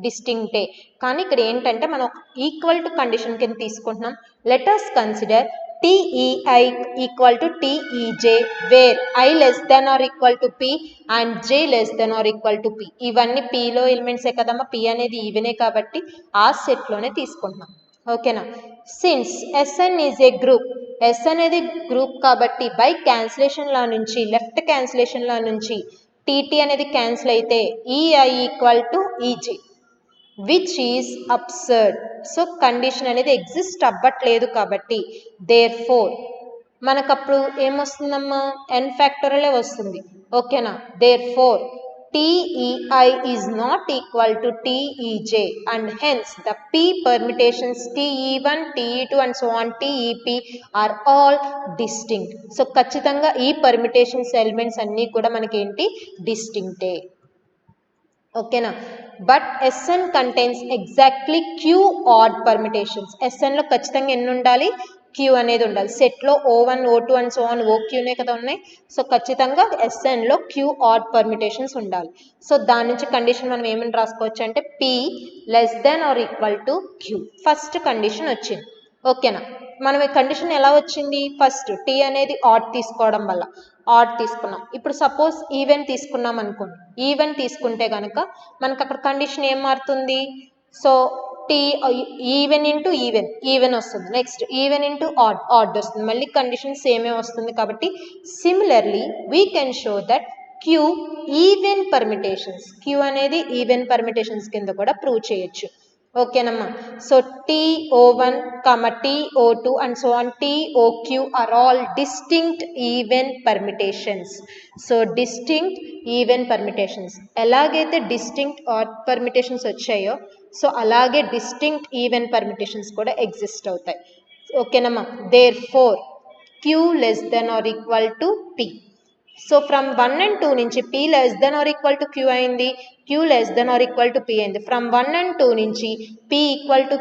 డిస్టింక్టే. కానీ ఇక్కడ ఏంటంటే మనం ఈక్వల్ టు కండిషన్ కింద తీసుకుంటున్నాం. Let us consider TEI equal to TEJ where I less than or equal to P and J less than or equal to P. ఇవన్నీ Pలో ఎలిమెంట్సే కదమ్మా, P అనేది ఈవెనే కాబట్టి ఆ సెట్లోనే తీసుకుంటున్నాం. ఓకేనా. Since Sn is a group, S అనేది గ్రూప్ కాబట్టి by cancellation law నుంచి, లెఫ్ట్ క్యాన్సిలేషన్ లా నుంచి TT అనేది క్యాన్సిల్ అయితే EI equal to EJ, which is absurd. So condition అనేది ఎగ్జిస్ట్ అవ్వట్లేదు కాబట్టి దేర్ ఫోర్ మనకప్పుడు ఏమొస్తుందమ్మా, n ఫ్యాక్టోరియలే వస్తుంది. ఓకేనా. Therefore TEI is not equal to TEJ and hence the P permutations TE1, TE2 and so on, TEP are all distinct. So ఖచ్చితంగా ఈ పర్మిటేషన్స్ ఎలిమెంట్స్ అన్నీ కూడా మనకి ఏంటి, డిస్టింక్టే. ఓకేనా. But Sn contains exactly Q odd permutations. Snలో ఖచ్చితంగా ఎన్ని ఉండాలి, Q అనేది ఉండాలి. సెట్లో O1, O2 and so on, OQనే కదా ఉన్నాయి. సో ఖచ్చితంగా Snలో Q ఆడ్ పర్మిటేషన్స్ ఉండాలి. సో దాని నుంచి కండిషన్ మనం ఏమని రాసుకోవచ్చు అంటే P less than or equal to Q. First condition వచ్చింది. ఓకేనా. మనం ఈ కండిషన్ ఎలా వచ్చింది, ఫస్ట్ t అనేది ఆడ్ తీసుకోవడం వల్ల ఆడ్ తీసుకున్నాం. ఇప్పుడు సపోజ్ ఈవెన్ తీసుకున్నాం అనుకోండి, ఈవెన్ తీసుకుంటే కనుక మనకు అక్కడ కండిషన్ ఏం మారుతుంది, so t even into even వస్తుంది. నెక్స్ట్ ఈవెన్ ఇంటూ ఆడ్ వస్తుంది. మళ్ళీ కండిషన్ సేమే వస్తుంది కాబట్టి similarly we can show that Q even permutations, Q అనేది ఈవెన్ పర్మిటేషన్స్ కింద కూడా ప్రూవ్ చేయొచ్చు. ఓకేనమ్మా. So TO1, TO2 and so on, TOQ are all distinct even permutations. So distinct even permutations, ఎలాగైతే డిస్టింక్ట్ ఆడ్ పర్మిటేషన్స్ వచ్చాయో so అలాగే distinct even permutations కూడా exist అవుతాయి. ఓకేనమ్మా. Therefore Q less than or equal to P. So from 1 and 2 నుంచి P less than or equal to Q అయింది, Q less than or equal to P అయింది. From 1 and 2 నుంచి P equal to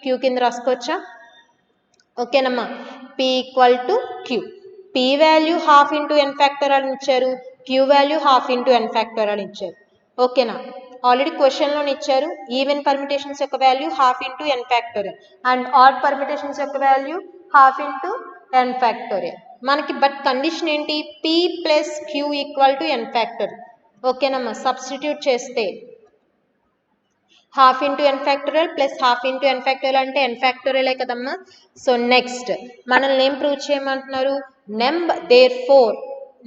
Q కింద రాసుకోవచ్చా. ఓకేనమ్మా. P equal to Q. P value half into n factorial ఇచ్చారు, Q value half into n factorial ఇచ్చారు. ఓకేనా. Already క్వశ్చన్లోనే ఇచ్చారు. ఈవెన్ పర్మిటేషన్స్ యొక్క value half into n factorial and odd permutations యొక్క value half into n factorial. మనకి but condition ఏంటి, P plus Q equal to n factorial. ఓకేనమ్మా, substitute చేస్తే half into n factorial plus half into n factorial అంటే n ఫ్యాక్టోరియలే కదమ్మా. So next మనల్ని ఏం prove చేయమంటున్నారు, therefore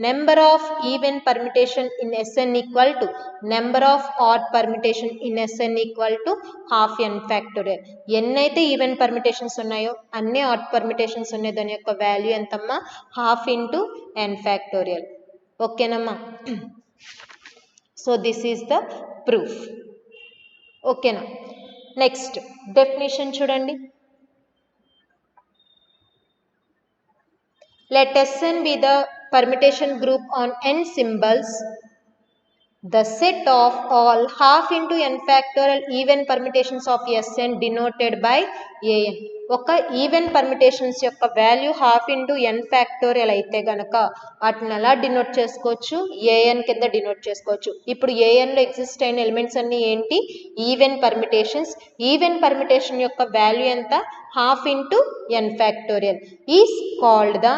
number of even permutation in S n equal to number of odd permutation in S n equal to half n factorial. ఎన్నైతే even permutations ఉన్నాయో అన్ని odd permutations ఉన్నాయి, దాని యొక్క వాల్యూ ఎంతమ్మా, హాఫ్ ఇంటూ ఎన్ ఫ్యాక్టోరియల్. ఓకేనమ్మా. So this is the proof. ఓకేనా. Next definition చూడండి. Let Sn be the permutation group on n symbols. The set of all half into n factorial even permutations of Sn denoted by an. ఒక even permutations యొక్క value half into n factorial అయితే గనక వాటిని ఎలా denote చేసుకోవచ్చు, AN కింద denote చేసుకోవచ్చు. ఇప్పుడు ఏఎన్లో ఎగ్జిస్ట్ అయిన ఎలిమెంట్స్ అన్ని ఏంటి, ఈవెన్ పర్మిటేషన్స్. ఈవెన్ పర్మిటేషన్ యొక్క వాల్యూ ఎంత, half into n factorial is called the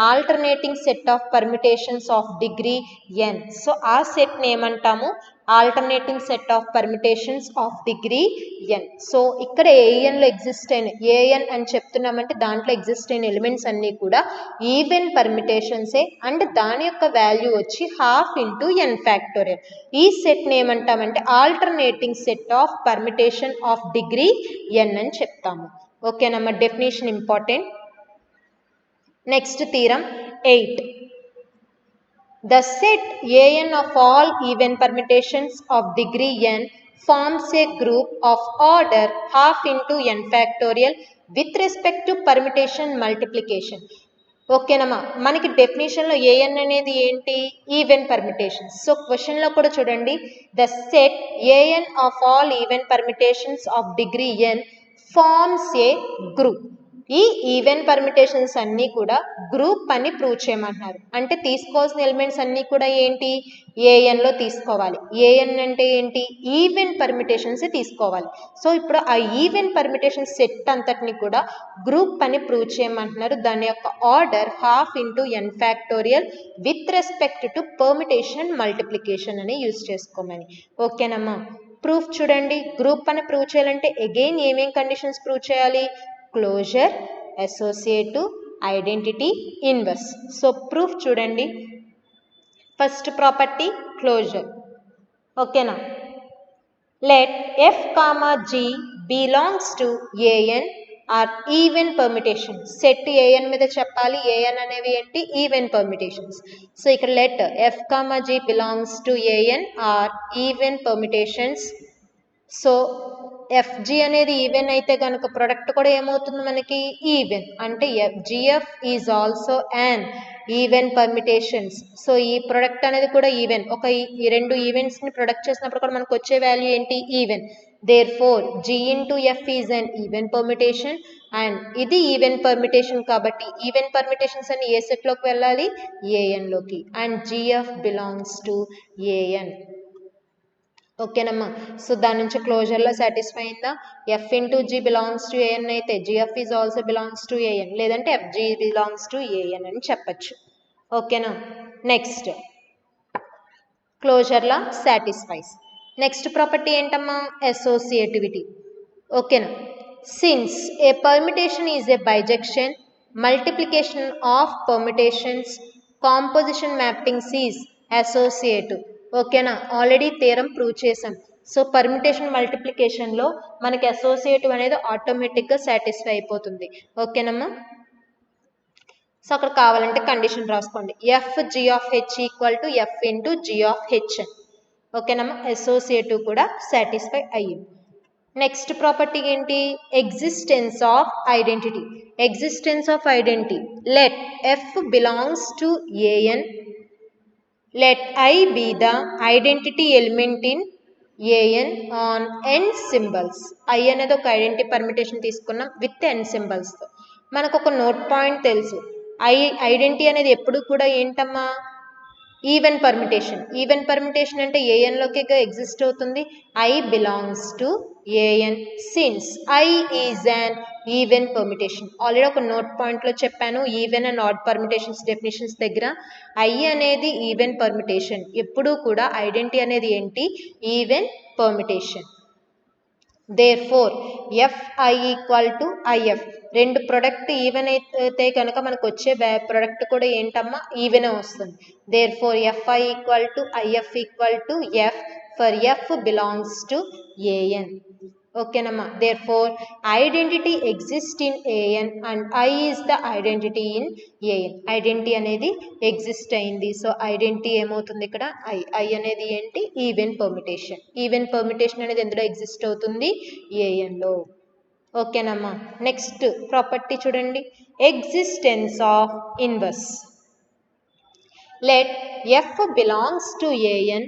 alternating set of permutations of degree n. So ఆ సెట్ని ఏమంటాము, alternating set of permutations of degree n. So ఇక్కడ ఏఎన్లో ఎగ్జిస్ట్ అయిన, ఏఎన్ అని చెప్తున్నామంటే దాంట్లో ఎగ్జిస్ట్ అయిన ఎలిమెంట్స్ అన్నీ కూడా ఈవెన్ పర్మిటేషన్సే అండ్ దాని యొక్క వాల్యూ వచ్చి హాఫ్ ఇంటూ ఎన్ ఫ్యాక్టోరియల్. ఈ సెట్ని ఏమంటామంటే alternating set of permutation of degree N అని చెప్తాము. ఓకేనమ్మా, definition important. Next theorem 8. The set an of all even permutations of degree n forms a group of order half into n factorial with respect to permutation multiplication. ఓకేనమ్మా, మనకి డెఫినేషన్లో AN అనేది ఏంటి, even permutations. So క్వశ్చన్లో కూడా చూడండి, the set A n of all even permutations of degree n forms a group. ఈ even permutations అన్నీ కూడా గ్రూప్ అని ప్రూవ్ చేయమంటున్నారు. అంటే తీసుకోవాల్సిన ఎలిమెంట్స్ అన్నీ కూడా ఏంటి, ఏఎన్లో తీసుకోవాలి. ఏఎన్ అంటే ఏంటి, ఈవెన్ పర్మిటేషన్స్ తీసుకోవాలి. సో ఇప్పుడు ఆ ఈవెన్ పర్మిటేషన్ సెట్ అంతటిని కూడా గ్రూప్ అని ప్రూవ్ చేయమంటున్నారు. దాని యొక్క order half into n factorial with respect to permutation multiplication అని యూజ్ చేసుకోమని. ఓకేనమ్మా. ప్రూఫ్ చూడండి, గ్రూప్ అని ప్రూవ్ చేయాలంటే అగైన్ ఏమేం కండిషన్స్ ప్రూవ్ చేయాలి, closure, associative, identity, inverse. So proof చూడండి, ఫస్ట్ ప్రాపర్టీ క్లోజర్. ఓకేనా. Let f comma G belongs to A n are even permutation. Set A n మీద చెప్పాలి, ఏఎన్ అనేవి ఏంటి, ఈవెన్ పర్మిటేషన్స్. సో ఇక్కడ let f comma G belongs to A n are even permutations. So f g అనేది even అయితే కనుక product కూడా ఏమవుతుంది మనకి, ఈవెన్. అంటే g f is also an even permutations. So ఈ ప్రొడక్ట్ అనేది కూడా ఈవెన్. ఒక ఈ రెండు ఈవెంట్స్ని ప్రొడక్ట్ చేసినప్పుడు కూడా మనకు వచ్చే వాల్యూ ఏంటి, even. Therefore G into F is an even permutation and ఇది ఈవెన్ పర్మిటేషన్ కాబట్టి ఈవెన్ పర్మిటేషన్స్ అని ఏ సెట్లోకి వెళ్ళాలి, ఏఎన్లోకి. And GF belongs to AN. ఓకేనమ్మా. సో దాని నుంచి క్లోజర్లో సాటిస్ఫై అయిందా, F into G belongs to AN అయితే GF is also belongs to AN, లేదంటే ఎఫ్జీ బిలాంగ్స్ టు ఏఎన్ అని చెప్పచ్చు. ఓకేనా. నెక్స్ట్ క్లోజర్లా సాటిస్ఫైస్. నెక్స్ట్ ప్రాపర్టీ ఏంటమ్మా, అసోసియేటివిటీ. ఓకేనా. Since A permutation is a bisection, multiplication of permutations, composition mappings is associative. ఓకేనా, already theorem prove చేసాం. So permutation మల్టిప్లికేషన్లో మనకి అసోసియేటివ్ అనేది ఆటోమేటిక్గా సాటిస్ఫై అయిపోతుంది. ఓకేనమ్మా. సో అక్కడ కావాలంటే కండిషన్ రాసుకోండి, f G of h equal to f into G of h. ఓకేనమ్మా, అసోసియేటివ్ కూడా సాటిస్ఫై అయ్యింది. నెక్స్ట్ ప్రాపర్టీ ఏంటి, existence of identity. Existence of identity, let f belongs to A n, let I be the identity element in an on n symbols. I అనేది ఒక identity permutation తీసుకున్నాం with n సింబల్స్తో. మనకు ఒక note point తెలుసు, identity అనేది ఎప్పుడు కూడా ఏంటమ్మా, ఈవెన్ పర్మిటేషన్ అంటే ఏఎన్లోకి ఎగ్జిస్ట్ అవుతుంది. I belongs to A N since I is an even permutation. Already ఒక నోట్ పాయింట్లో చెప్పాను even and odd permutations definitions దగ్గర. ఐ అనేది ఈవెన్ పర్మిటేషన్. ఎప్పుడూ కూడా ఐడెంటిటీ అనేది ఏంటి? Even permutation. Therefore fi equal to if. రెండు ప్రొడక్ట్ ఈవెన్ అయితే కనుక మనకు వచ్చే ప్రొడక్ట్ కూడా ఏంటమ్మా? ఈవెన్ వస్తుంది. Therefore fi equal to if equal to f for f belongs to an. ఓకేనమ్మా. Therefore identity exist in an and I is the identity in an. Identity అనేది ఎగ్జిస్ట్ అయింది. సో ఐడెంటిటీ ఏమవుతుంది ఇక్కడ? I అనేది ఏంటి? Even permutation అనేది ఎందులో exist అవుతుంది? ఏఎన్లో. ఓకేనమ్మా. నెక్స్ట్ ప్రాపర్టీ చూడండి, existence of inverse. Let f belongs to an.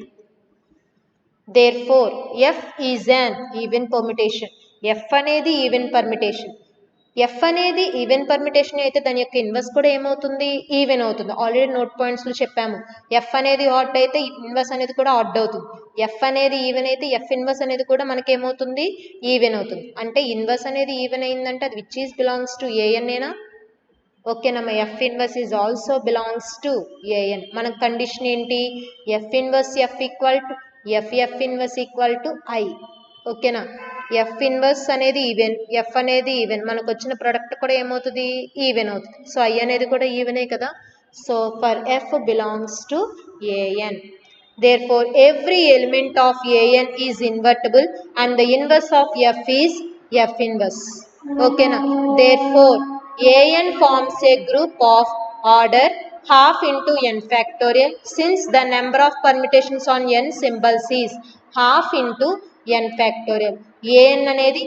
Therefore f is an even permutation. f అనేది ఈవెన్ పర్మిటేషన్. f అనేది ఈవెన్ పర్మిటేషన్ అయితే దాని యొక్క ఇన్వర్స్ కూడా ఏమవుతుంది? ఈవెన్ అవుతుంది. ఆల్రెడీ నోట్ పాయింట్స్లో చెప్పాము, f అనేది ఆడ్ అయితే ఇన్వర్స్ అనేది కూడా ఆడ్ అవుతుంది. f అనేది ఈవెన్ అయితే f ఇన్వర్స్ అనేది కూడా మనకి ఏమవుతుంది? ఈవెన్ అవుతుంది. అంటే ఇన్వర్స్ అనేది ఈవెన్ అయిందంటే అది which is belongs to A N ఏనా? ఓకేనమ్మా. F inverse is also belongs to A N. మనకు కండిషన్ ఏంటి? F inverse F equal to F inverse equal to I. ఓకేనా? ఎఫ్ ఇన్వర్స్ అనేది ఈవెన్, ఎఫ్ అనేది ఈవెన్, మనకు వచ్చిన ప్రొడక్ట్ కూడా ఏమవుతుంది? ఈవెన్ అవుతుంది. సో ఐ అనేది కూడా ఈవెనే కదా. So for F belongs to A N. Therefore every element of an is invertible and the inverse of f is f inverse. Okay na? Therefore an forms a group of order half into n factorial since the number of permutations on n symbols is half into n factorial. an అనేది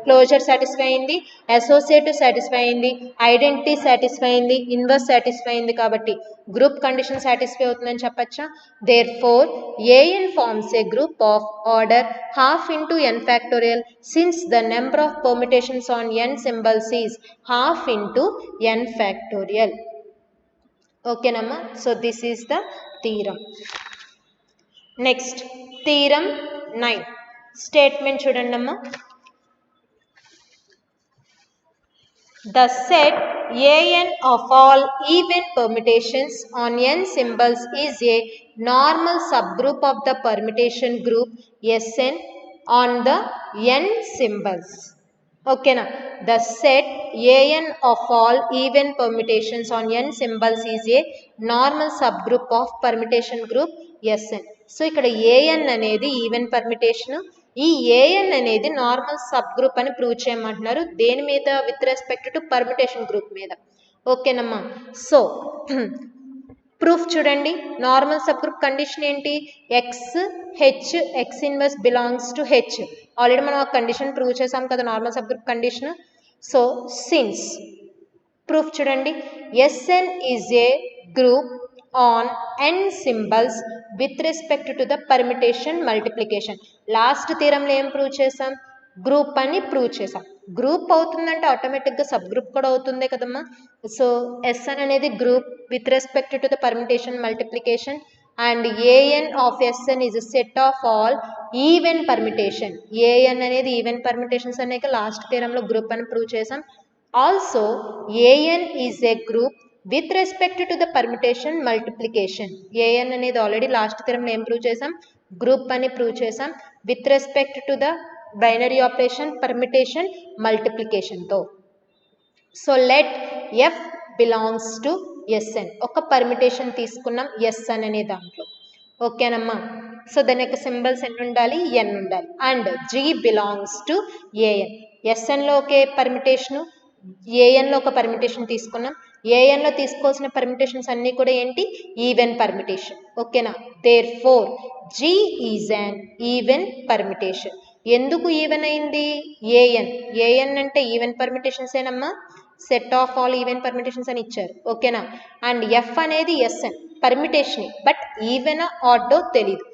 closure satisfy అయింది, associative satisfy అయింది, identity satisfy అయింది, inverse satisfy అయింది. కాబట్టి group condition satisfy అవుతుందని చెప్పచ్చా? Therefore an forms a group of order half into n factorial since the number of permutations on n symbols is half into n factorial. Okay namma. So this is the theorem. Next theorem 9. Statement చూడండమ్మా. The set an of all even permutations on n symbols is a normal subgroup of the permutation group Sn on the n symbols. Okay na? The set an of all even permutations on n symbols is a normal subgroup of permutation group Sn. So ఇక్కడ an అనేది even permutation, ఈ an అనేది normal sub group అని prove చేయమంటున్నారు. దేని మీద? With respect to permutation group మీద. ఓకేనమ్మా. సో ప్రూఫ్ చూడండి. నార్మల్ సబ్ గ్రూప్ కండిషన్ ఏంటి? X inverse belongs to H. Already మనం ఆ కండిషన్ ప్రూవ్ చేసాం కదా, normal subgroup condition. So since proof చూడండి, Sn is a group on n symbols with respect to the permutation multiplication. Last థియరంలో ఏం prove చేసాం? Group అని prove చేసాం. గ్రూప్ అవుతుందంటే ఆటోమేటిక్గా సబ్ గ్రూప్ కూడా అవుతుందే కదమ్మా. సో Sn అనేది group with respect to the permutation multiplication and an of Sn is a set of all even permutation. an అనేది ఈవెన్ పర్మిటేషన్స్ అనేక లాస్ట్ థియరంలో గ్రూప్ అని ప్రూవ్ చేసాం. Also an is a group with respect to the permutation multiplication. an అనేది already last థియరంలో ఏం prove చేసాం? Group అని ప్రూవ్ చేసాం with respect to the binary operation permutation మల్టిప్లికేషన్తో. So let f belongs to Sn. ఒక permutation తీసుకున్నాం Sn అనే దాంట్లో. ఓకేనమ్మా. సో దాని యొక్క సింబల్స్ ఎన్ని ఉండాలి? n ఉండాలి. And g belongs to an. Snలో ఒకే పర్మిటేషను, anలో ఒక పర్మిటేషన్ తీసుకున్నాం. anలో తీసుకోవాల్సిన పర్మిటేషన్స్ అన్నీ కూడా ఏంటి? Even permutation. ఓకేనా? Therefore g is an even permutation. ఎందుకు ఈవెన్ అయింది? an అంటే ఈవెన్ పర్మిటేషన్స్ ఏనమ్మా, set of all even permutations అని ఇచ్చారు. ఓకేనా? అండ్ f అనేది Sn పర్మిటేషన్, బట్ ఈవెన్ ఆడో తెలీదు.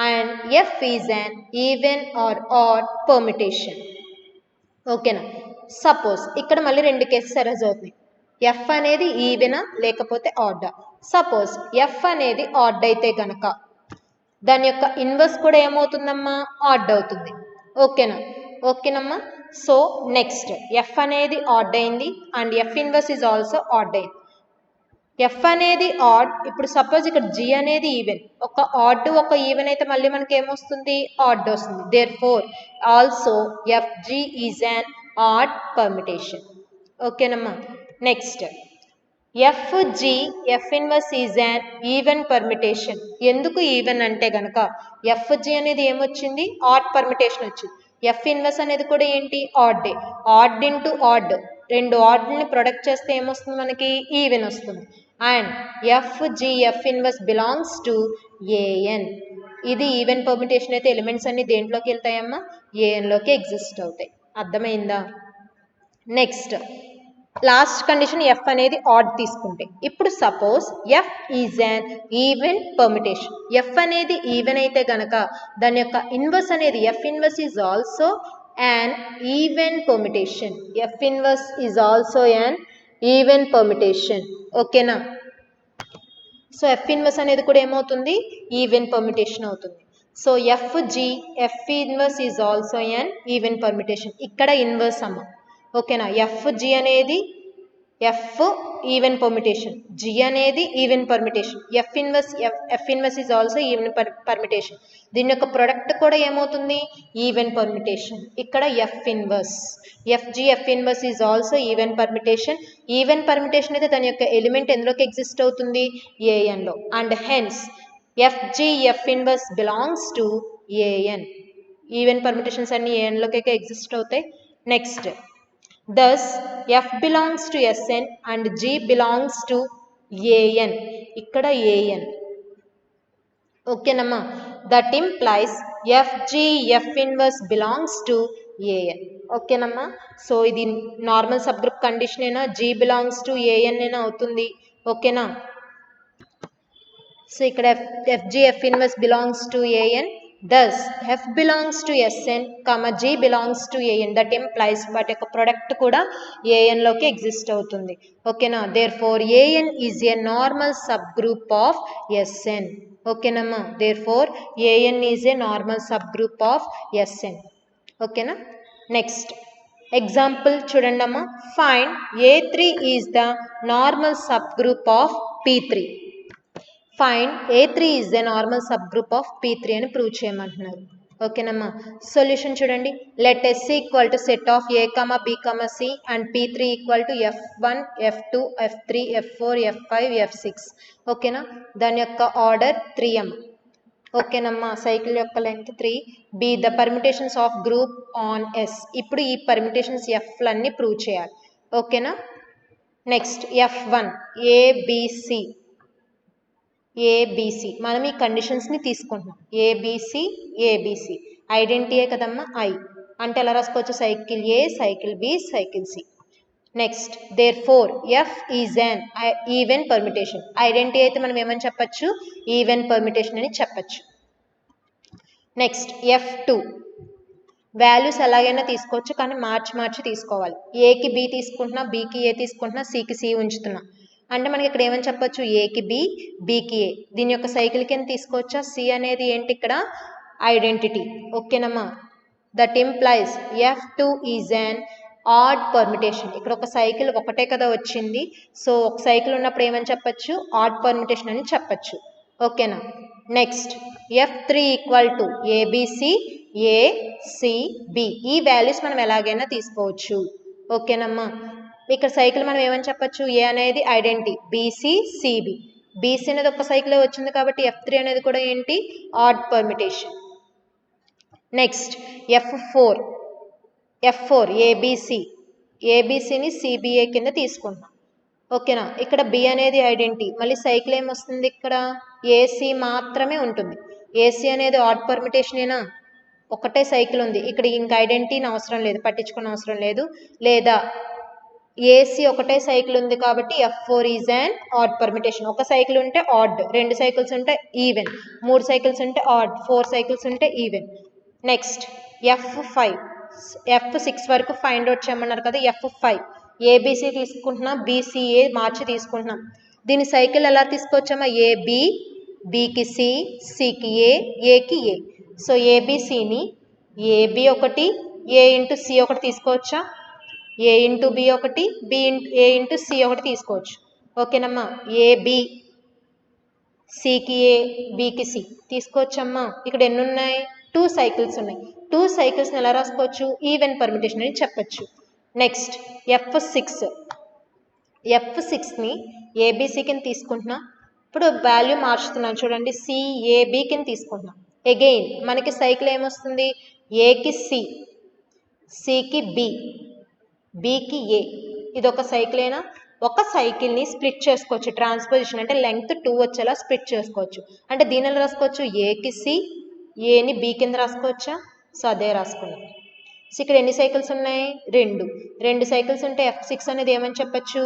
And f is an even or odd permutation. ఓకేనా? సపోజ్ ఇక్కడ మళ్ళీ రెండు కేసెస్ అరైజ్ అవుతున్నాయి. f అనేది ఈవెనా లేకపోతే ఆడా. సపోజ్ ఎఫ్ అనేది ఆడ్ అయితే కనుక దాని యొక్క ఇన్వర్స్ కూడా ఏమవుతుందమ్మా ఆడ్ అవుతుంది. ఓకేనమ్మా. సో నెక్స్ట్ ఎఫ్ అనేది ఆడ్ అయింది and F inverse is also odd అయింది. ఎఫ్ అనేది ఆడ్, ఇప్పుడు సపోజ్ ఇక్కడ జి అనేది ఈవెన్, ఒక ఆడ్ ఒక ఈవెన్ అయితే మళ్ళీ మనకి ఏమొస్తుంది ఆడ్ వస్తుంది. Therefore also F G is an odd permutation. ఓకేనమ్మా. Next F G F inverse is an even permutation. ఎందుకు ఈవెన్ అంటే గనక ఎఫ్ జి అనేది ఏమొచ్చింది ఆడ్ పర్మిటేషన్ వచ్చింది. ఎఫ్ ఇన్వర్స్ అనేది కూడా ఏంటి ఆడ్. ఆడ్ ఇంటూ ఆడ్, రెండు ఆడ్ని ప్రొడక్ట్ చేస్తే ఏమొస్తుంది మనకి ఈవెన్ వస్తుంది. And F G F inverse belongs to A N. ఇది ఈవెన్ పర్మిటేషన్ అయితే ఎలిమెంట్స్ అన్ని దేంట్లోకి వెళ్తాయమ్మా ఏఎన్లోకి ఎగ్జిస్ట్ అవుతాయి. అర్థమైందా? నెక్స్ట్ లాస్ట్ కండిషన్ ఎఫ్ అనేది ఆడ్ తీసుకుంటే, ఇప్పుడు suppose F is an even permutation. F అనేది ఈవెన్ అయితే గనక దాని యొక్క ఇన్వర్స్ అనేది F inverse is also an even permutation. F inverse is also an even permutation. ఓకేనా? సో ఎఫ్ ఇన్వర్స్ అనేది కూడా ఏమవుతుంది ఈవెన్ పర్మిటేషన్ అవుతుంది. So F G F inverse is also an even permutation. ఇక్కడ ఇన్వర్స్ అమ్మ. ఓకేనా? F G అనేది F even permutation, G అనేది even permutation, F inverse is also even permutation. దీని యొక్క ప్రొడక్ట్ కూడా ఏమవుతుంది ఈవెన్ పర్మిటేషన్. ఇక్కడ F inverse F G F inverse is also even permutation. Even permutation అయితే దాని యొక్క ఎలిమెంట్ ఎందులోకి ఎగ్జిస్ట్ అవుతుంది ఏఎన్లో. And hence F G F inverse belongs to AN. Even permutations అన్ని ఏఎన్లోకి ఎగ్జిస్ట్ అవుతాయి. Next thus f belongs to Sn and g belongs to an. ఇక్కడ an. ఓకేనమ్మా. That implies F G F inverse belongs to an. ఓకేనమ్మా. So ఇది normal subgroup condition అయినా G belongs to A N అయినా అవుతుంది. ఓకేనా? So ఇక్కడ F G F inverse belongs to A N. Thus f belongs to Sn, g belongs to an. That implies వాటి యొక్క product కూడా an లోకి ఎగ్జిస్ట్ అవుతుంది. ఓకేనా? Therefore an is a normal subgroup of Sn. ఓకేనమ్మా. Therefore an is a normal subgroup of Sn. ఓకేనా? Next example చూడండి అమ్మా. Find A3 is the normal subgroup of P3. Find A3 is the normal subgroup of P3 అని prove చేయమంటున్నారు. ఓకేనమ్మా. Solution చూడండి. Let S equal to set of A, B, C and P3 equal to F1, F2, F3, F4, F5, F6. ఓకేనా? దాని యొక్క order 3 అమ్మ. ఓకేనమ్మా. Cycle యొక్క length 3. Be the permutations of group on S. ఇప్పుడు ఈ పర్మిటేషన్స్ Fలన్నీ ప్రూవ్ చేయాలి. ఓకేనా? Next F1 ABC A B C. మనం ఈ కండిషన్స్ని తీసుకుంటున్నాం. ఏబిసి ఐడెంటిటీయే కదమ్మా. ఐ అంటే ఎలా రాసుకోవచ్చు cycle A, cycle B, cycle C. Next therefore F is an even permutation. Identity అయితే మనం ఏమని చెప్పచ్చు ఈవెన్ పర్మిటేషన్ అని చెప్పచ్చు. నెక్స్ట్ F2 వాల్యూస్ ఎలాగైనా తీసుకోవచ్చు కానీ మార్చి తీసుకోవాలి. ఏకి బి తీసుకుంటున్నా, బికి ఏ తీసుకుంటున్నా, సికి సి ఉంచుతున్నా అంటే మనకి ఇక్కడ ఏమని చెప్పచ్చు ఏకి బి, బికి ఏ. దీని యొక్క సైకిల్ కింద తీసుకోవచ్చా సి అనేది ఏంటి ఇక్కడ ఐడెంటిటీ. ఓకేనమ్మా. That implies F2 is an odd permutation. ఇక్కడ ఒక సైకిల్ ఒకటే కదా వచ్చింది. సో ఒక సైకిల్ ఉన్నప్పుడు ఏమని చెప్పచ్చు ఆడ్ పర్మిటేషన్ అని చెప్పచ్చు. ఓకేనా? Next F3 equal to A B C, A C B. ఈ వాల్యూస్ మనం ఎలాగైనా తీసుకోవచ్చు. ఓకేనమ్మా. ఇక్కడ సైకిల్ మనం ఏమని చెప్పచ్చు ఏ అనేది ఐడెంటిటీ, బీసీ, సిబి. బీసీ అనేది ఒక సైకిల్ వచ్చింది కాబట్టి F3 అనేది కూడా ఏంటి ఆడ్ పర్మిటేషన్. నెక్స్ట్ F4 ఏబిసిని సిబిఏ కింద తీసుకుంటాం. ఓకేనా? ఇక్కడ బి అనేది ఐడెంటిటీ, మళ్ళీ సైకిల్ ఏమొస్తుంది ఇక్కడ ఏసీ మాత్రమే ఉంటుంది. ఏసీ అనేది ఆడ్ పర్మిటేషన్ ఏనా, ఒకటే సైకిల్ ఉంది ఇక్కడ, ఇంక ఐడెంటిటీని అవసరం లేదు, పట్టించుకునే అవసరం లేదు. లేదా ఏసీ ఒకటే సైకిల్ ఉంది కాబట్టి F4 is an odd permutation. ఒక సైకిల్ ఉంటే ఆడ్, 2 సైకిల్స్ ఉంటే ఈవెన్, 3 సైకిల్స్ ఉంటే ఆడ్, 4 సైకిల్స్ ఉంటే ఈవెన్. నెక్స్ట్ F6 వరకు ఫైండ్ అవుట్ చేయమన్నారు కదా. F5 ఏబిసి తీసుకుంటున్నాం, బీసీఏ మార్చి తీసుకుంటున్నాం. దీని సైకిల్ ఎలా తీసుకోవచ్చమ్మా? ఏ బి, బికి సి, సికి ఏ, ఏకి ఏ. సో ఏబిసిని ఏబి ఒకటి, ఏ ఇంటూ సి ఒకటి తీసుకోవచ్చా? ఏ ఇంటూ బి ఒకటి, ఏ ఇంటూ సి ఒకటి తీసుకోవచ్చు. ఓకేనమ్మా? ఏబి సికి ఏ, బికి సి తీసుకోవచ్చమ్మా. ఇక్కడ ఎన్ని ఉన్నాయి? 2 సైకిల్స్ ఉన్నాయి. 2 సైకిల్స్ని ఎలా రాసుకోవచ్చు? ఈవెన్ పర్మిటేషన్ అని చెప్పచ్చు. నెక్స్ట్ F6ని ఏబిసి కింద తీసుకుంటున్నా. ఇప్పుడు వాల్యూ మార్చుతున్నాను చూడండి. సిఏబి కింద తీసుకుంటున్నా. అగైన్ మనకి సైకిల్ ఏమొస్తుంది? ఏకి సి, సికి బి, బికి ఏ. ఇది ఒక సైకిలేనా? ఒక సైకిల్ని స్ప్లిట్ చేసుకోవచ్చు. ట్రాన్స్పోజిషన్ అంటే లెంగ్త్ 2 వచ్చేలా స్ప్లిట్ చేసుకోవచ్చు. అంటే దీని ఎలా రాసుకోవచ్చు? ఏకి సి, ఏని బి కింద రాసుకోవచ్చా? సో అదే రాసుకున్నాం. సో ఇక్కడ ఎన్ని సైకిల్స్ ఉన్నాయి? 2 సైకిల్స్ ఉంటే F6 అనేది ఏమని చెప్పచ్చు?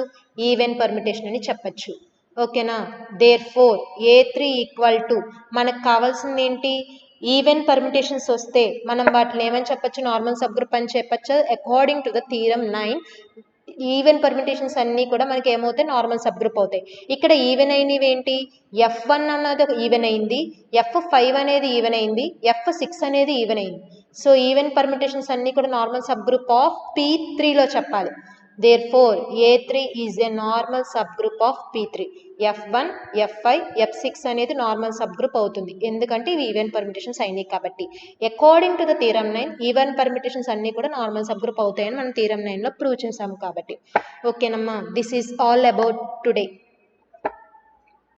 ఈవెన్ పర్మిటేషన్ అని చెప్పచ్చు. ఓకేనా? దేర్ఫోర్ A3 ఈక్వల్ టు మనకు కావాల్సింది ఏంటి? ఈవెన్ పర్మిటేషన్స్ వస్తే మనం వాటిని ఏమని చెప్పచ్చు? నార్మల్ సబ్ గ్రూప్ అని చెప్పచ్చు. According to the theorem 9 even permutations అన్నీ కూడా మనకి ఏమవుతాయి? నార్మల్ సబ్ గ్రూప్ అవుతాయి. ఇక్కడ ఈవెన్ అయినవి ఏంటి? F1 అన్నది ఒక ఈవెన్ అయింది, F5 అనేది ఈవెన్ అయింది, F6 అనేది ఈవెన్ అయింది. సో ఈవెన్ పర్మిటేషన్స్ అన్నీ కూడా నార్మల్ సబ్ గ్రూప్ ఆఫ్ P3లో చెప్పాలి. Therefore A3 is a normal sub group of P3. F1, F5, F6 అనేది నార్మల్ సబ్ గ్రూప్ అవుతుంది. ఎందుకంటే ఇవి ఈవెన్ పర్మిటేషన్స్ అయినాయి కాబట్టి. According to the theorem 9 even permutations అన్నీ కూడా నార్మల్ సబ్ గ్రూప్ అవుతాయని మనం థీరం 9లో ప్రూవ్ చేసాము కాబట్టి. ఓకేనమ్మా? This is all about today.